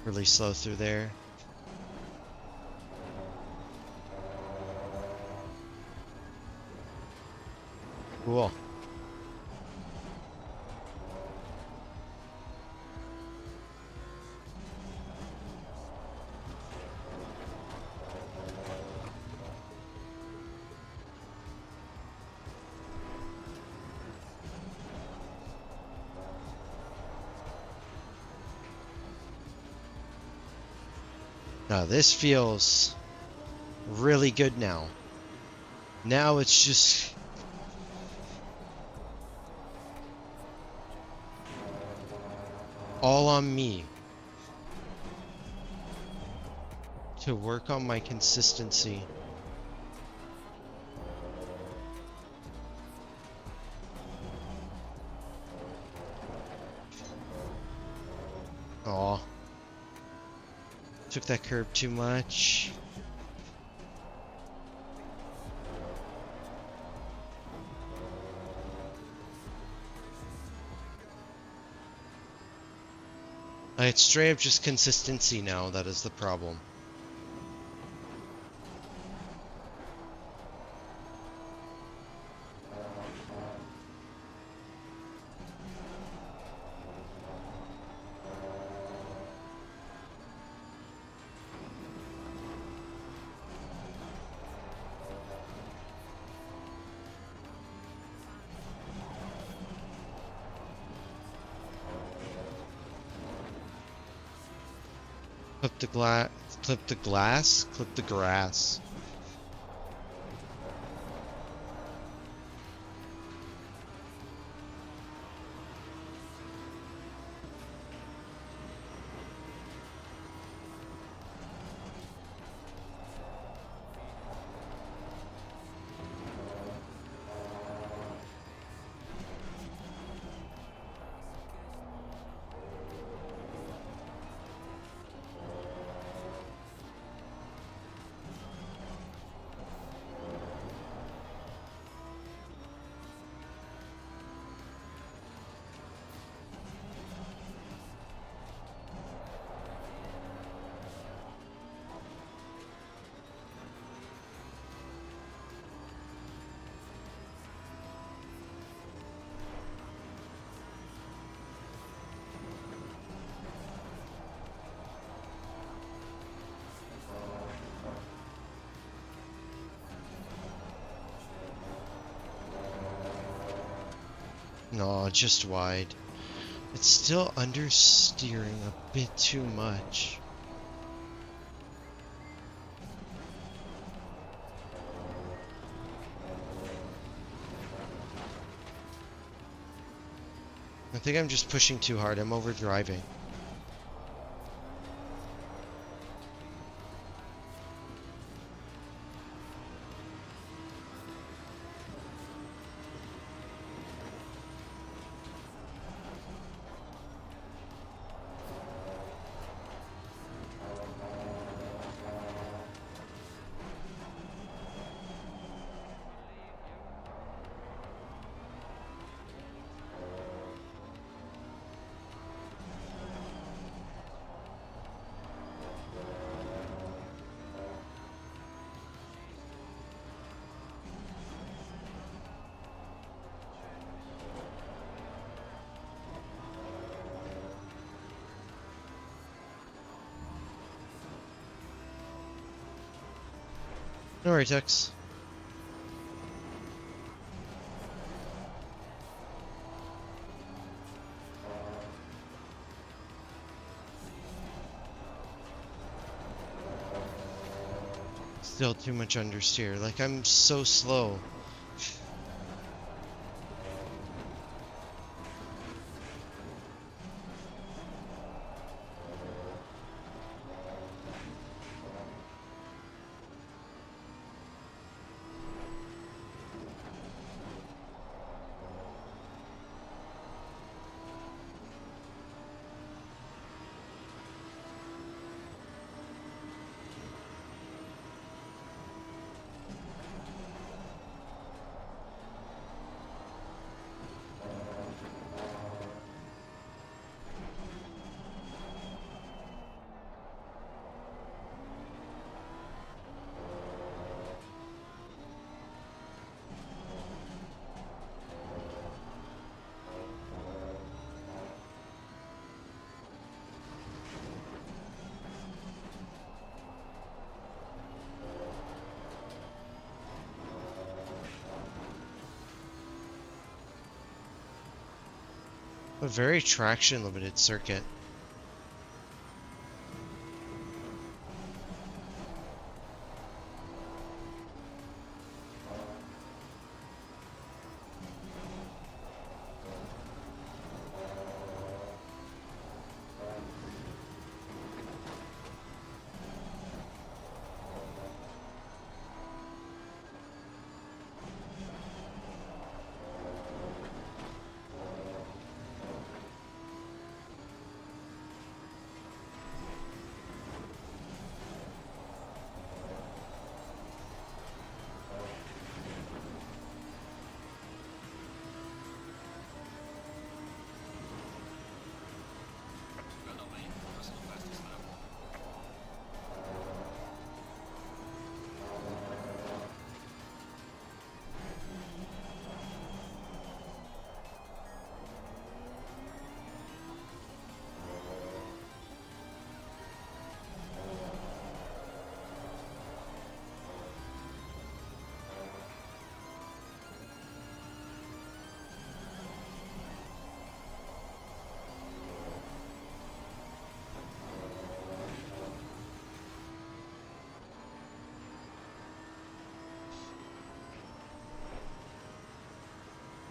Really slow through there. Cool. Now this feels really good now. Now it's just all on me to work on my consistency. Aw. Took that curb too much. It's straight up just consistency now, that is the problem. Clip the glass, clip the grass. No, just wide. It's still understeering a bit too much. I think I'm just pushing too hard. I'm overdriving. Alright, Tex. Still too much understeer. Like, I'm so slow. A very traction limited circuit.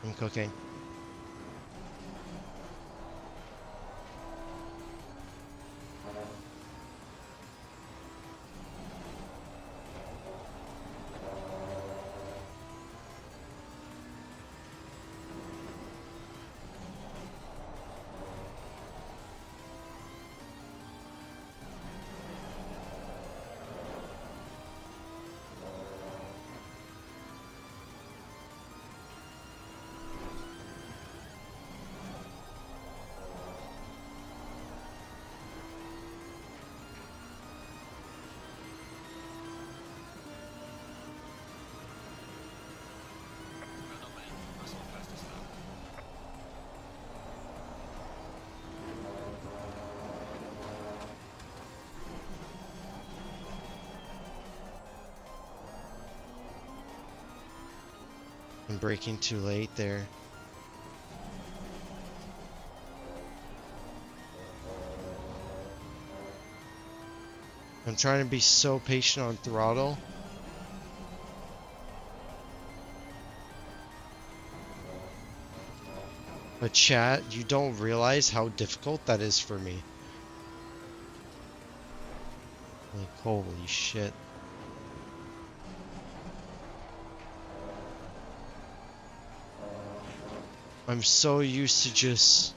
I'm cooking. I'm braking too late there. I'm trying to be so patient on throttle. But chat, you don't realize how difficult that is for me. Like, holy shit. I'm so used to just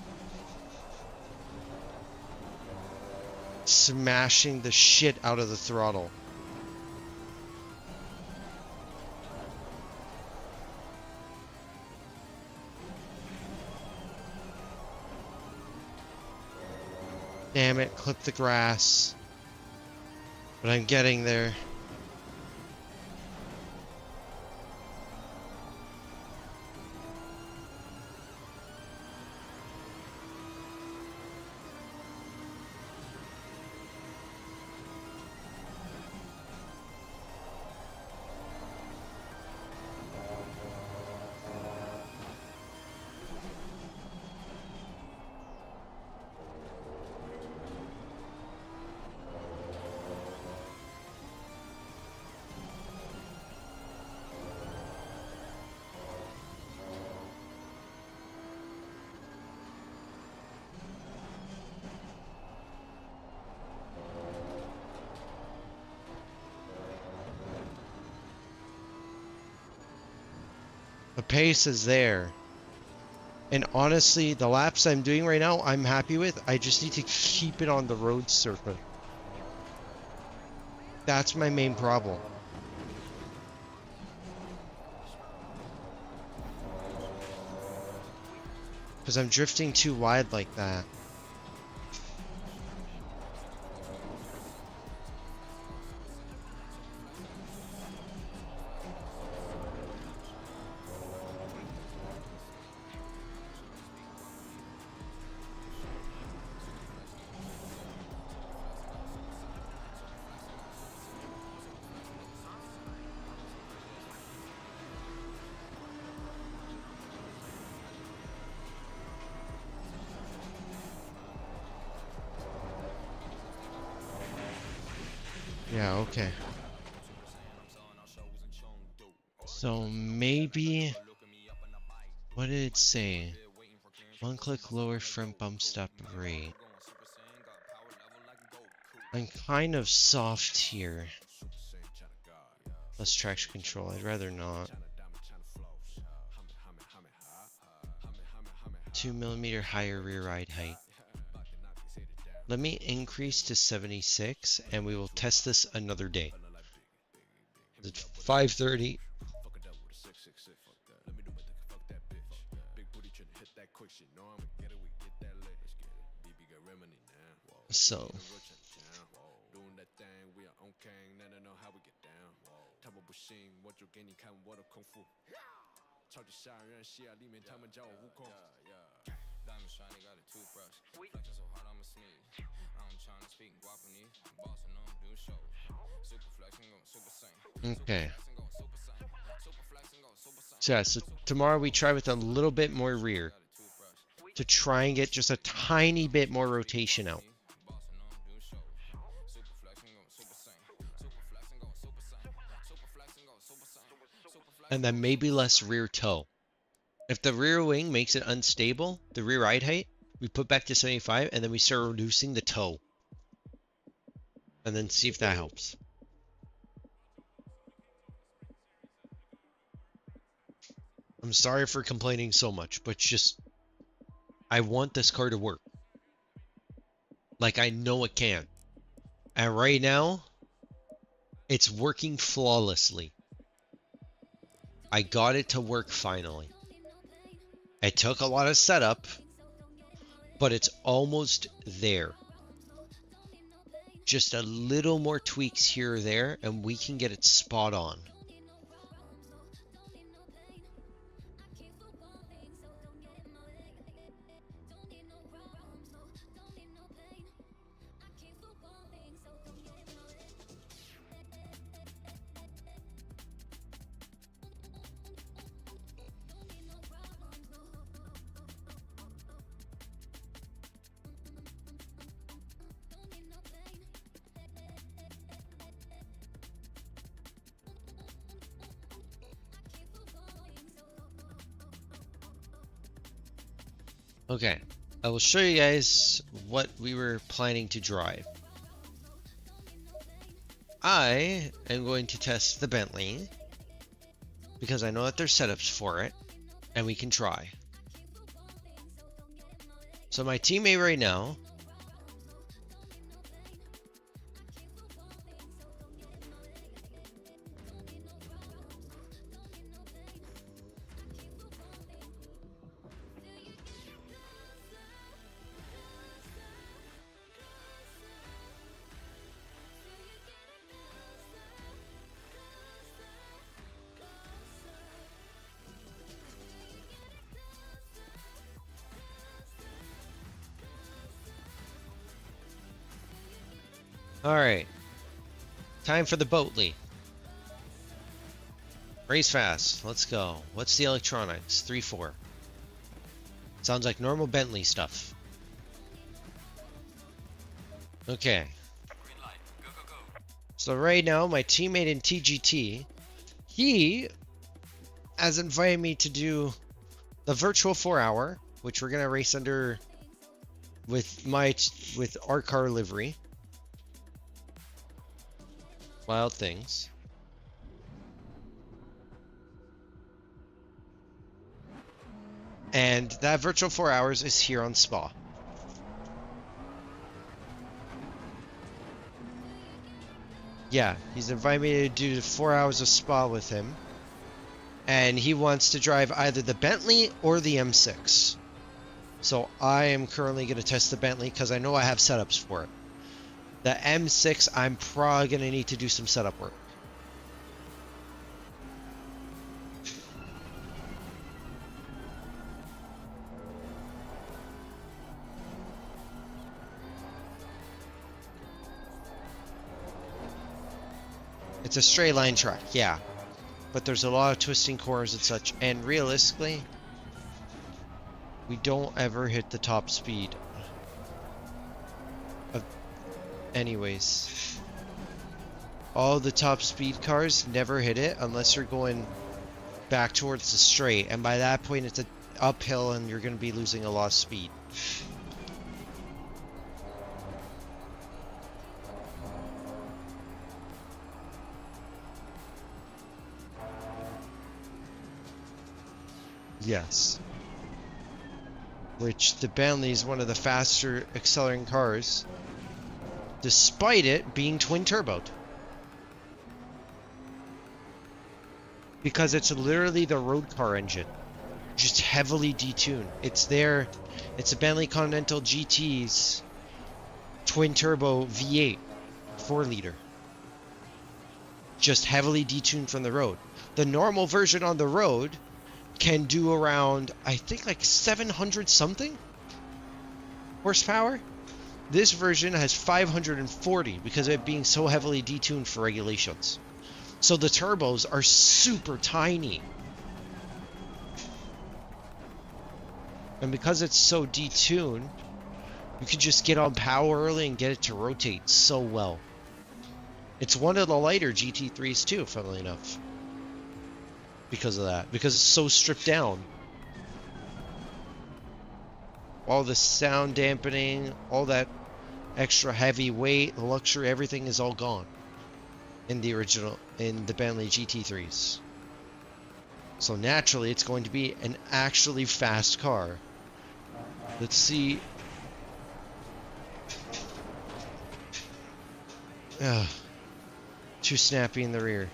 smashing the shit out of the throttle. Damn it, clip the grass. But I'm getting there. The pace is there. And honestly, the laps I'm doing right now, I'm happy with. I just need to keep it on the road surface. That's my main problem. Because I'm drifting too wide like that. Yeah, okay. So maybe, what did it say? One click lower front bump stop rate. I'm kind of soft here. Less traction control, I'd rather not. 2mm higher rear ride height. Let me increase to 76 and we will test this another day. It's 5:30. So okay. So yeah, so tomorrow we try with a little bit more rear to try and get just a tiny bit more rotation out. And then maybe less rear toe. If the rear wing makes it unstable, the rear ride height, we put back to 75 and then we start reducing the toe. And then see if that helps. I'm sorry for complaining so much, but just, I want this car to work. Like, I know it can. And right now, it's working flawlessly. I got it to work finally. It took a lot of setup, but it's almost there. Just a little more tweaks here or there, and we can get it spot on. Okay, I will show you guys what we were planning to drive. I am going to test the Bentley because I know that there's setups for it and we can try. So my teammate right now Alright, time for the Boatley. Race fast, let's go. What's the electronics? 3.4. Sounds like normal Bentley stuff. Okay. So right now, my teammate in TGT, he has invited me to do the virtual 4-hour, which we're gonna race under with our car livery. Wild things. And that virtual 4 hours is here on Spa. Yeah, he's invited me to do 4 hours of Spa with him. And he wants to drive either the Bentley or the M6. So I am currently going to test the Bentley because I know I have setups for it. The M6, I'm probably going to need to do some setup work. It's a straight line track, yeah. But there's a lot of twisting corners and such. And realistically, we don't ever hit the top speed. Anyways. All the top speed cars never hit it unless you're going back towards the straight. And by that point, it's an uphill and you're going to be losing a lot of speed. Yes. Which the Bentley is one of the faster accelerating cars, despite it being twin turboed. Because it's literally the road car engine, just heavily detuned. It's a Bentley Continental GT's twin turbo V8 4-liter. Just heavily detuned from the road. The normal version on the road can do around, I think, like 700 something horsepower. This version has 540 because of it being so heavily detuned for regulations. So the turbos are super tiny. And because it's so detuned, you can just get on power early and get it to rotate so well. It's one of the lighter GT3s too, funnily enough. Because of that. Because it's so stripped down. All the sound dampening, all that extra heavy weight, the luxury, everything is all gone in the original, in the Bentley GT3s. So naturally, it's going to be an actually fast car. Let's see. Too snappy in the rear.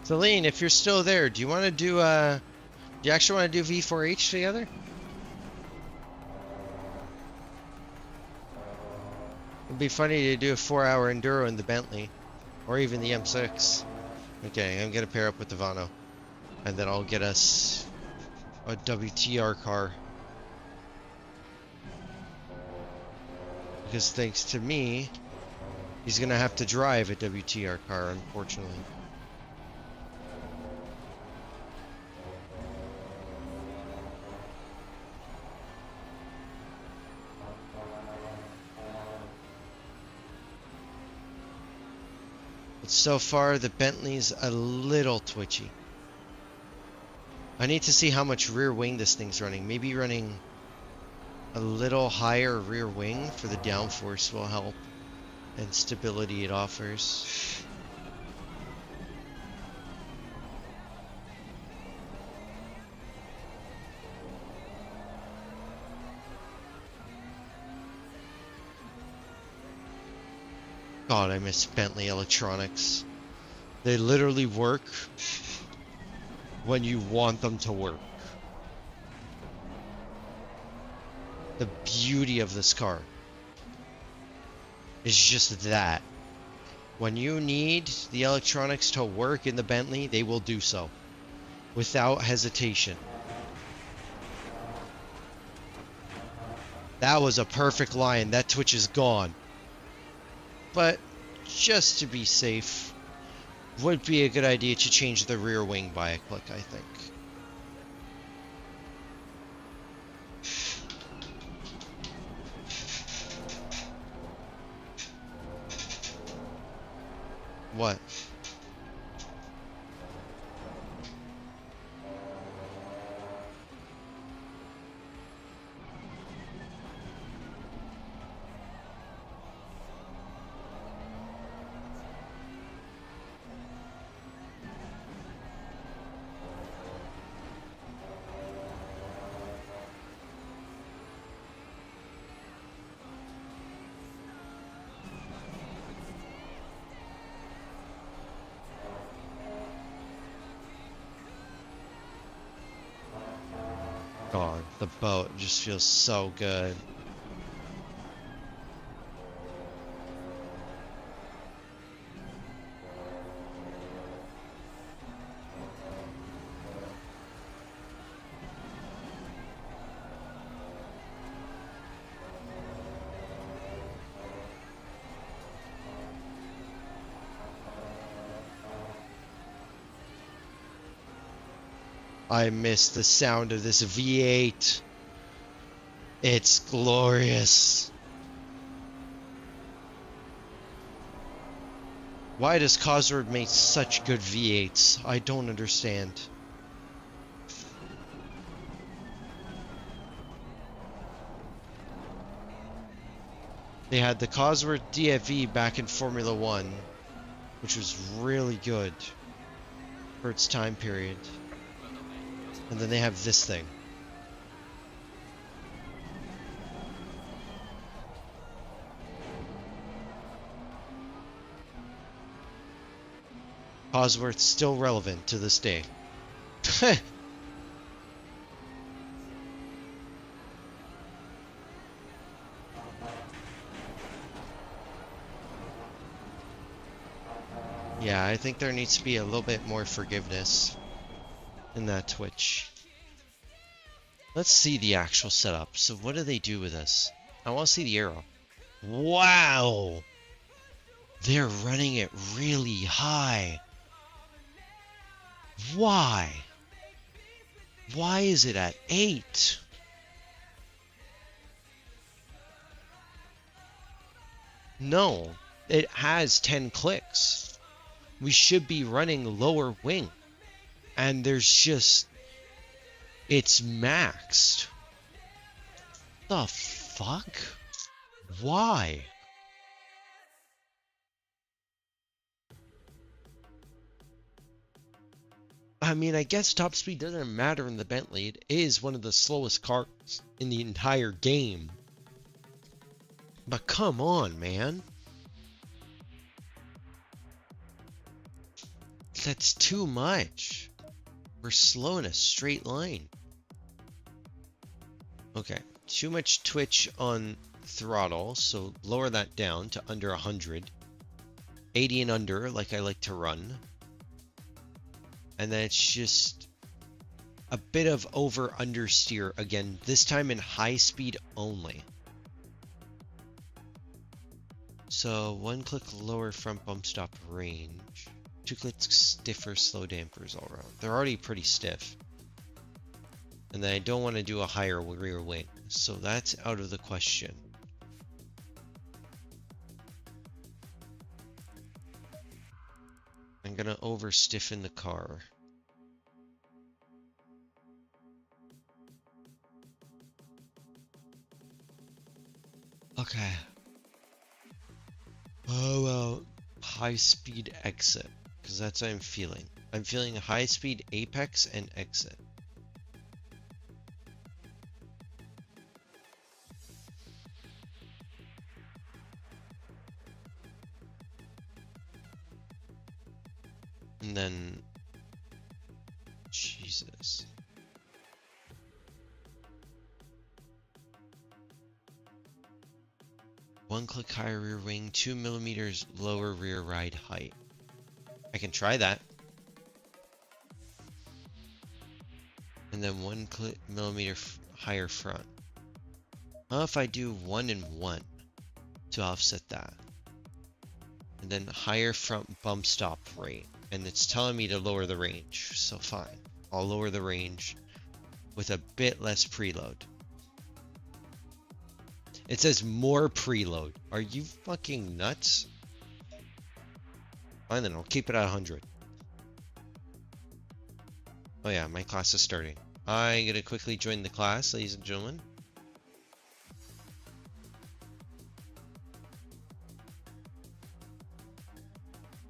Celine, if you're still there, do you want to do do you actually want to do V4H together? It'd be funny to do a 4-hour enduro in the Bentley, or even the M6. Okay, I'm gonna pair up with the Vano, and then I'll get us a WTR car. Because thanks to me, he's gonna have to drive a WTR car, unfortunately. So far, the Bentley's a little twitchy. I need to see how much rear wing this thing's running. Maybe running a little higher rear wing for the downforce will help, and stability it offers. God, I miss Bentley electronics. They literally work when you want them to work. The beauty of this car is just that. When you need the electronics to work in the Bentley, they will do so without hesitation. That was a perfect line. That twitch is gone. but just to be safe, would be a good idea to change the rear wing by a click, I think. What? God, the boat just feels so good. I miss the sound of this V8. It's glorious. Why does Cosworth make such good V8s? I don't understand. They had the Cosworth DFV back in Formula 1, which was really good for its time period. And then they have this thing. Cosworth still relevant to this day. Yeah, I think there needs to be a little bit more forgiveness in that Twitch. Let's see the actual setup. So what do they do with this? I want to see the arrow. Wow! They're running it really high. Why? Why is it at 8? No, it has 10 clicks. We should be running lower wing. And there's just... It's maxed. The fuck? Why? I mean, I guess top speed doesn't matter in the Bentley. It is one of the slowest cars in the entire game. But come on, man. That's too much. We're slow in a straight line. Okay, too much twitch on throttle, so lower that down to under 100. 80 and under, like I like to run. And then it's just a bit of over understeer again, this time in high speed only. So 1 click lower front bump stop range. 2 clicks stiffer slow dampers all around. They're already pretty stiff. And then I don't want to do a higher rear wing, so that's out of the question. I'm gonna over stiffen the car. Okay. Oh well, high speed exit, because that's what I'm feeling. I'm feeling a high speed apex and exit. And then, Jesus. One click higher rear wing, 2 millimeters lower rear ride height. I can try that. And then 1 millimeter higher front. How if I do 1 and 1 to offset that? and then higher front bump stop rate. And it's telling me to lower the range, so fine. I'll lower the range with a bit less preload. It says more preload. Are you fucking nuts? Fine then, I'll keep it at 100. Oh yeah, my class is starting. I'm gonna quickly join the class, ladies and gentlemen.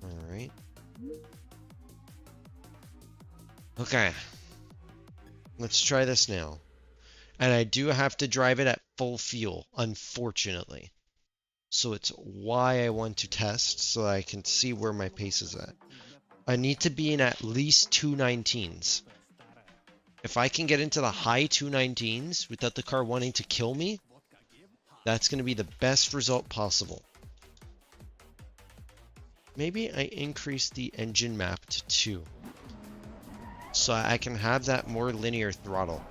Alright. Okay. Let's try this now. And I do have to drive it at full fuel, unfortunately. So it's why I want to test, so I can see where my pace is at. I need to be in at least 219s. If I can get into the high 219s without the car wanting to kill me, that's going to be the best result possible. Maybe I increase the engine map to 2. So I can have that more linear throttle.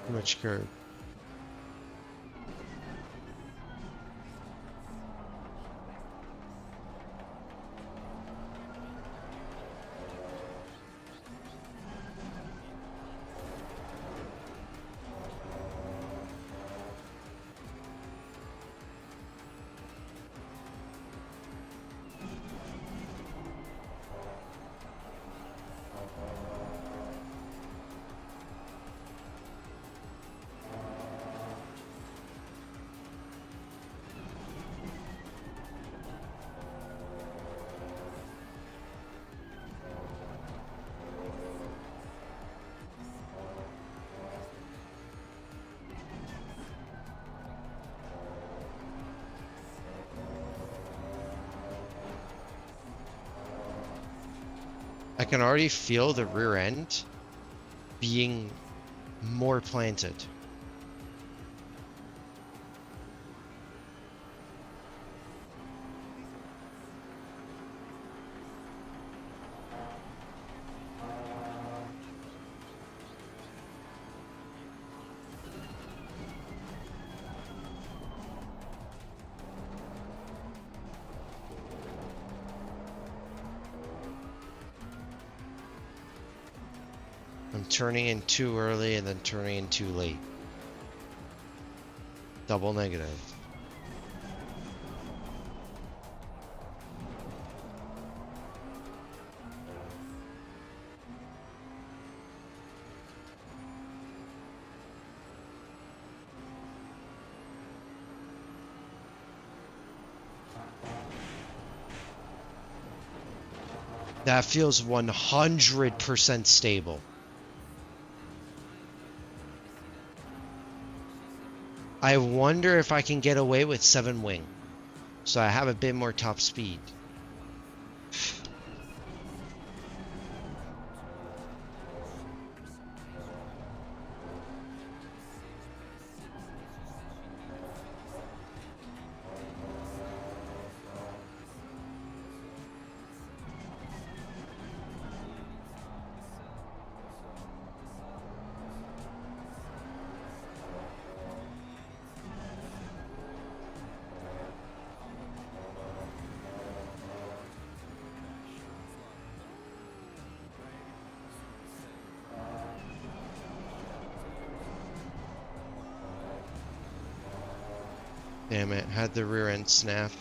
Much curve. I can already feel the rear end being more planted. I'm turning in too early and then turning in too late. Double negative. That feels 100% stable. I wonder if I can get away with 7 wing, so I have a bit more top speed. Damn it, had the rear end snap.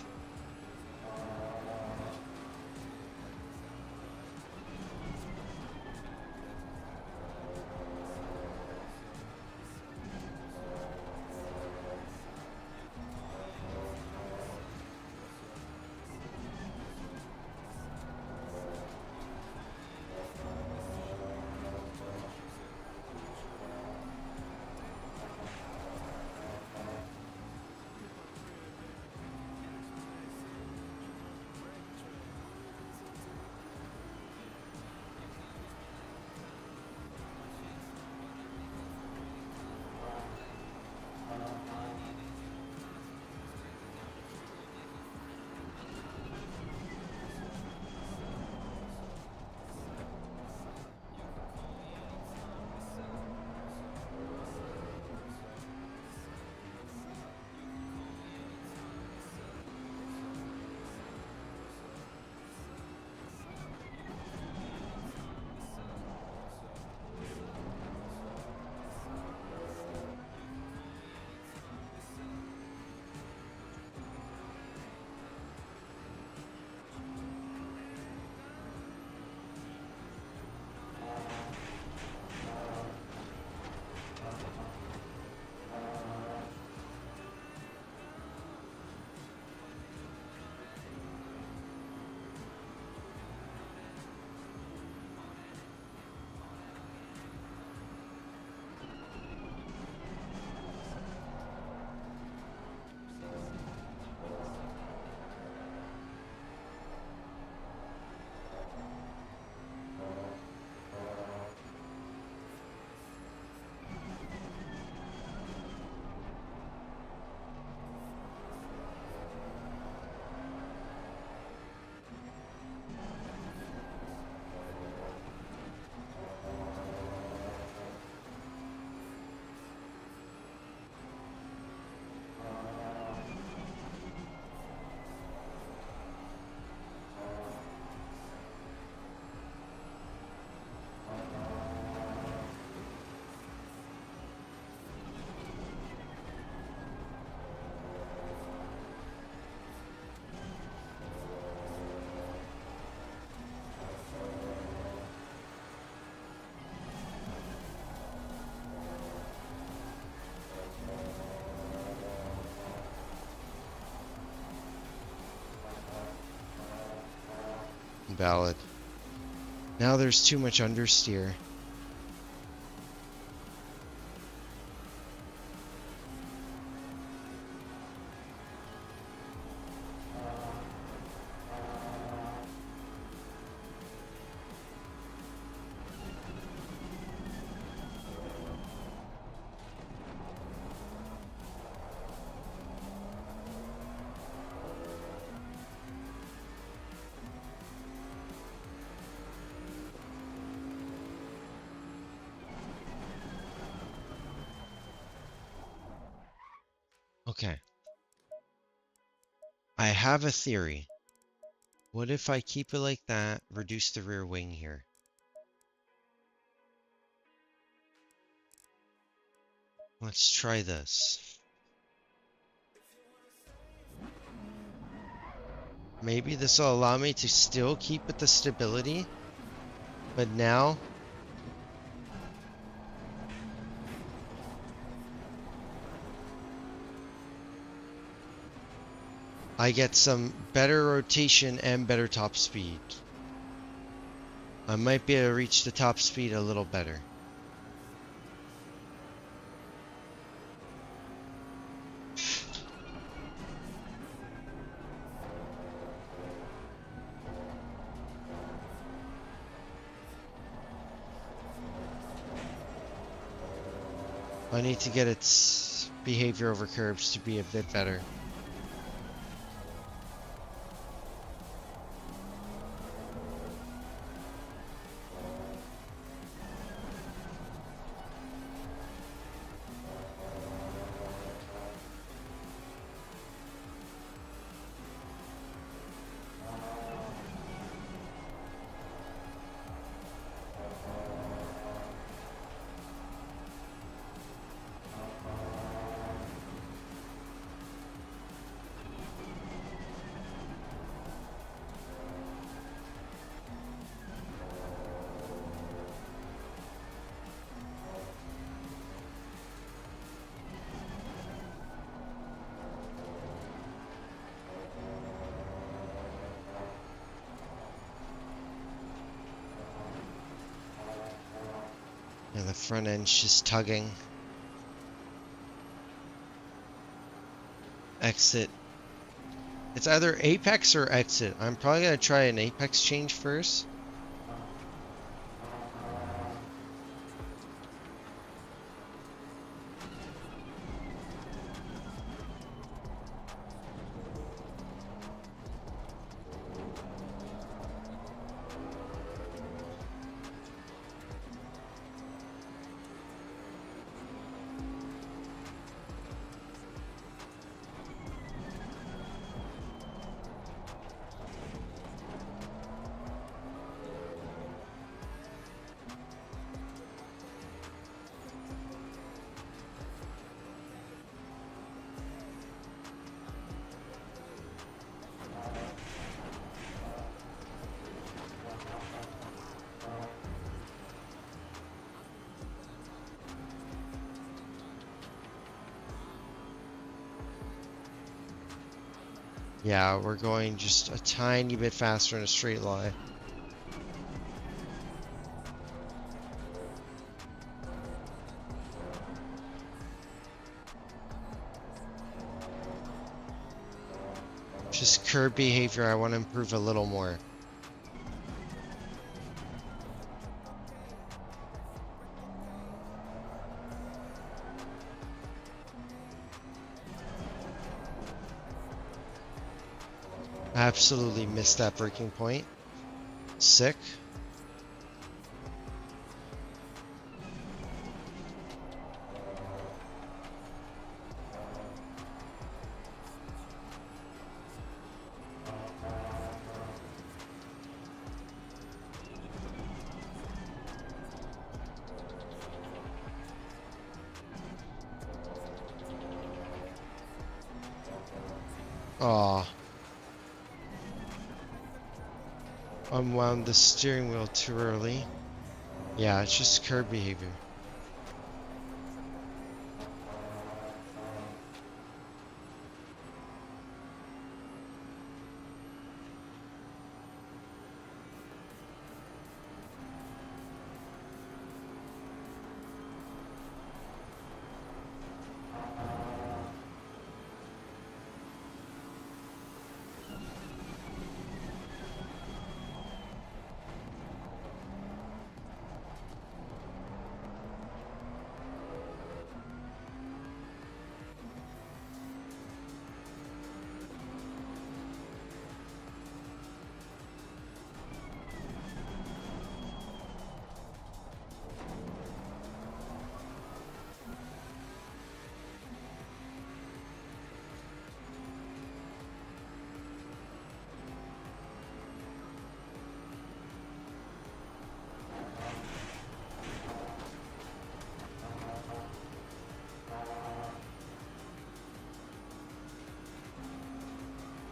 Valid. Now there's too much understeer. Okay. I have a theory. What if I keep it like that, reduce the rear wing here? Let's try this. Maybe this will allow me to still keep with the stability, but now I get some better rotation and better top speed. I might be able to reach the top speed a little better. I need to get its behavior over curbs to be a bit better. Yeah, the front end's just tugging. Exit. It's either apex or exit. I'm probably gonna try an apex change first. Yeah, we're going just a tiny bit faster in a straight line. Just curb behavior, I want to improve a little more. Absolutely missed that breaking point. Sick. Aw. Unwound the steering wheel too early. Yeah, it's just curb behavior.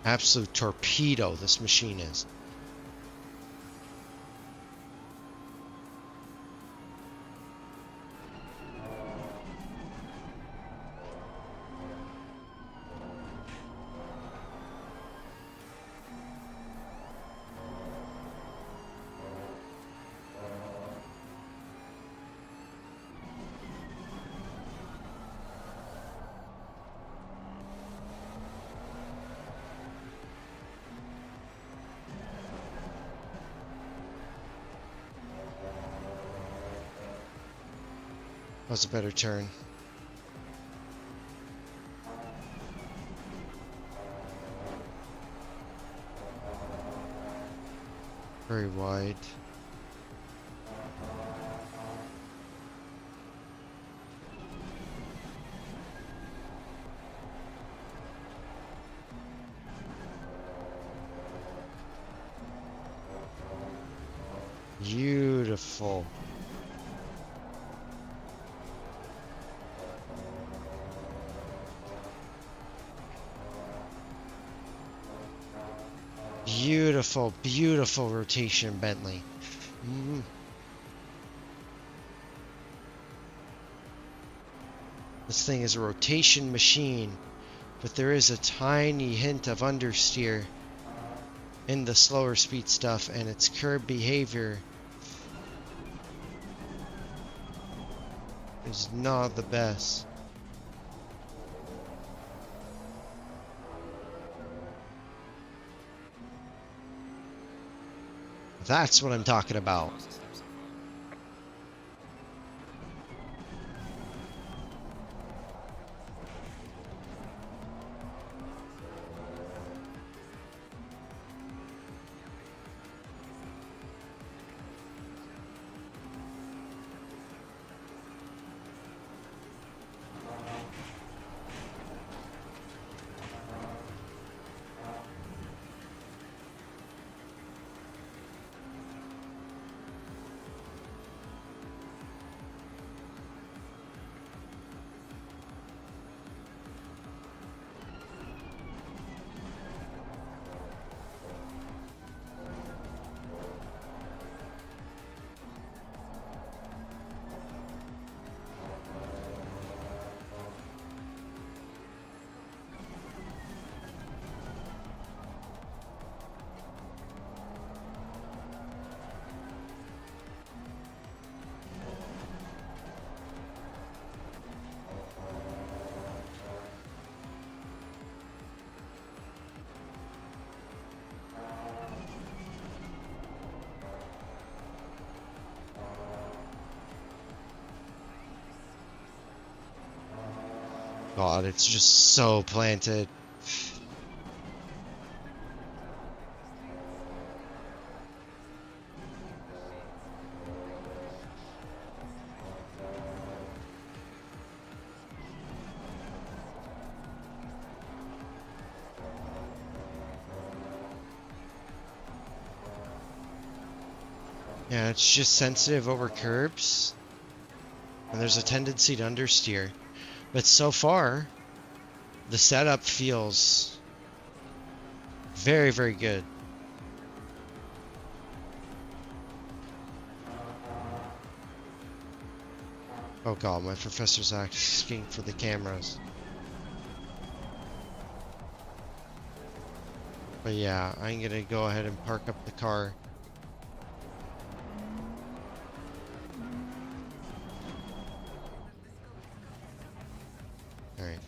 Absolute torpedo, this machine is. That was a better turn. Very wide. Beautiful. Beautiful, beautiful rotation, Bentley. This thing is a rotation machine, but there is a tiny hint of understeer in the slower speed stuff, and its curb behavior is not the best. That's what I'm talking about. God, it's just so planted. Yeah, it's just sensitive over curbs, and there's a tendency to understeer. But so far, the setup feels very, very good. Oh god, my professor's asking for the cameras. But yeah, I'm gonna go ahead and park up the car. Alright.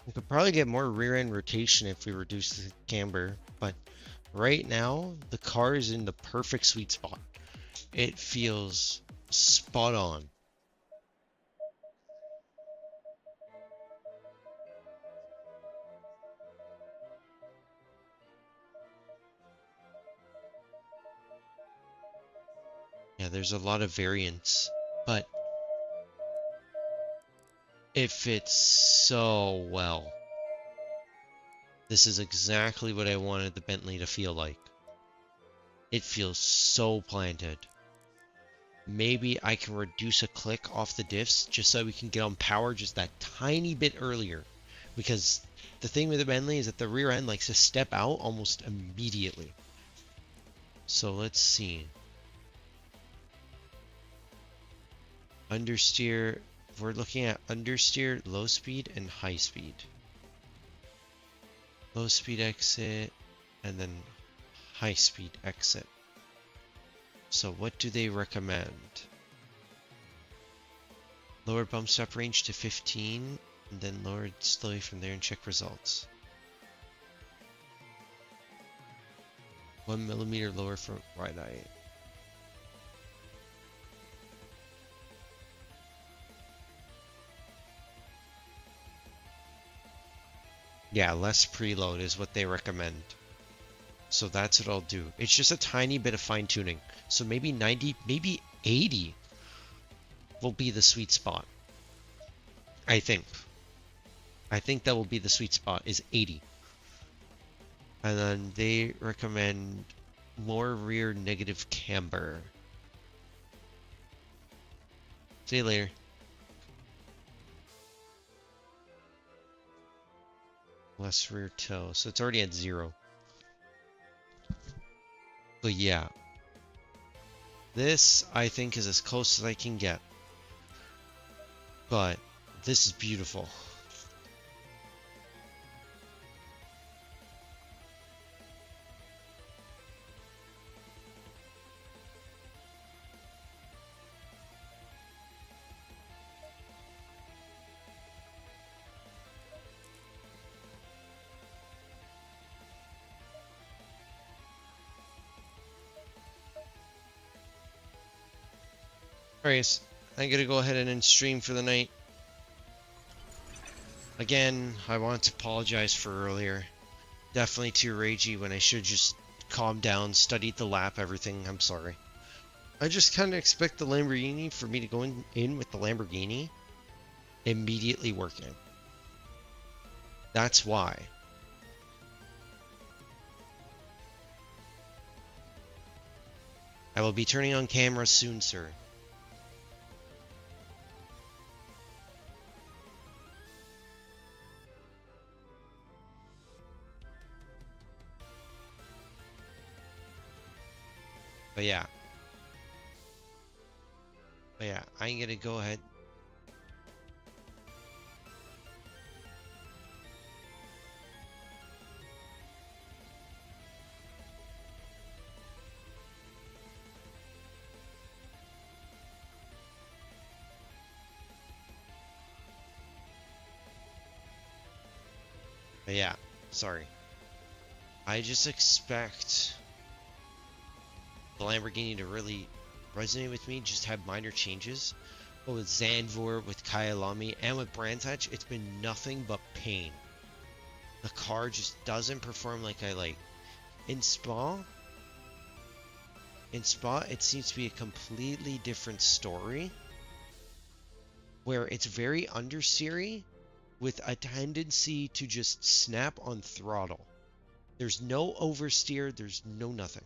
We could probably get more rear end rotation if we reduce the camber, but right now the car is in the perfect sweet spot. It feels spot on. Yeah, there's a lot of variance, but it fits so well. This is exactly what I wanted the Bentley to feel like. It feels so planted. Maybe I can reduce a click off the diffs just so we can get on power just that tiny bit earlier. Because the thing with the Bentley is that the rear end likes to step out almost immediately. So let's see. Understeer. We're looking at understeer, low speed, and high speed. Low speed exit, and then high speed exit. So what do they recommend? Lower bump stop range to 15, and then lower it slowly from there and check results. 1 millimeter lower front right eye. Yeah, less preload is what they recommend. So that's what I'll do. It's just a tiny bit of fine tuning. So maybe 90, maybe 80 will be the sweet spot. I think. I think that will be the sweet spot is 80. And then they recommend more rear negative camber. See you later. Less rear toe. So it's already at 0. But yeah. This, I think, is as close as I can get. But this is beautiful. Alright, I'm gonna go ahead and end stream for the night. Again, I want to apologize for earlier. Definitely too ragey when I should just calm down, studied the lap, everything. I'm sorry. I just kind of expect the Lamborghini for me to go in with the Lamborghini immediately working. That's why. I will be turning on camera soon, sir. But yeah. I'm gonna go ahead. But yeah, sorry. I just expect the Lamborghini to really resonate with me, just have minor changes. But with Zandvoort, with Kyalami, and with Brands Hatch, it's been nothing but pain. The car just doesn't perform like I like. In Spa, it seems to be a completely different story, where it's very understeery with a tendency to just snap on throttle. There's no oversteer, there's no nothing.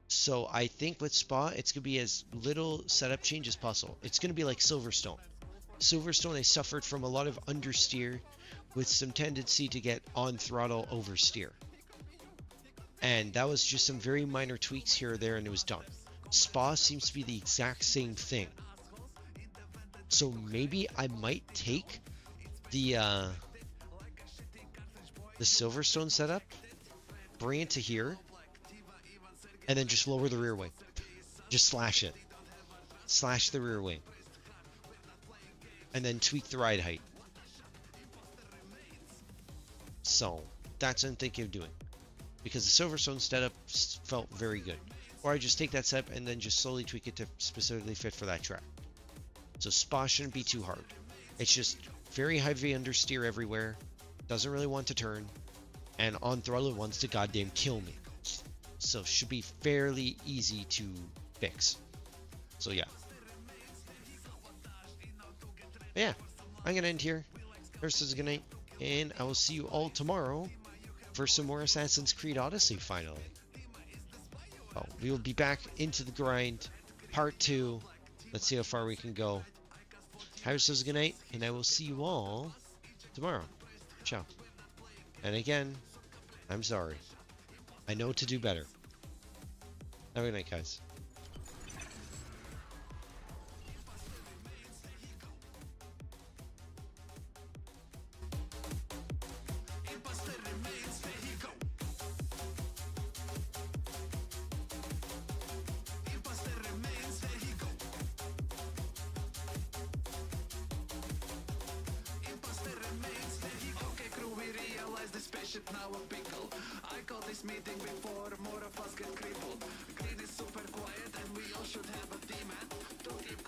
So I think with Spa, it's going to be as little setup change as possible. It's going to be like Silverstone. Silverstone, they suffered from a lot of understeer with some tendency to get on throttle oversteer. And that was just some very minor tweaks here or there and it was done. Spa seems to be the exact same thing. So maybe I might take the Silverstone setup, bring it to here, and then just lower the rear wing. Just slash it. Slash the rear wing. And then tweak the ride height. So, that's what I'm thinking of doing. Because the Silverstone setup felt very good. Or I just take that setup and then just slowly tweak it to specifically fit for that track. So Spa shouldn't be too hard. It's just very heavy understeer everywhere. Doesn't really want to turn. And on throttle wants to goddamn kill me. So should be fairly easy to fix. So yeah. But yeah, I'm gonna end here. First is a good night, and I will see you all tomorrow for some more Assassin's Creed Odyssey finally. Oh, we will be back into the grind. Part 2. Let's see how far we can go. Have yourselves a good night, and I will see you all tomorrow. Ciao. And again, I'm sorry. I know to do better. Have a good night, guys. Spaceship now a pickle. I call this meeting before more of us get crippled. Green is super quiet and we all should have a team, man. To keep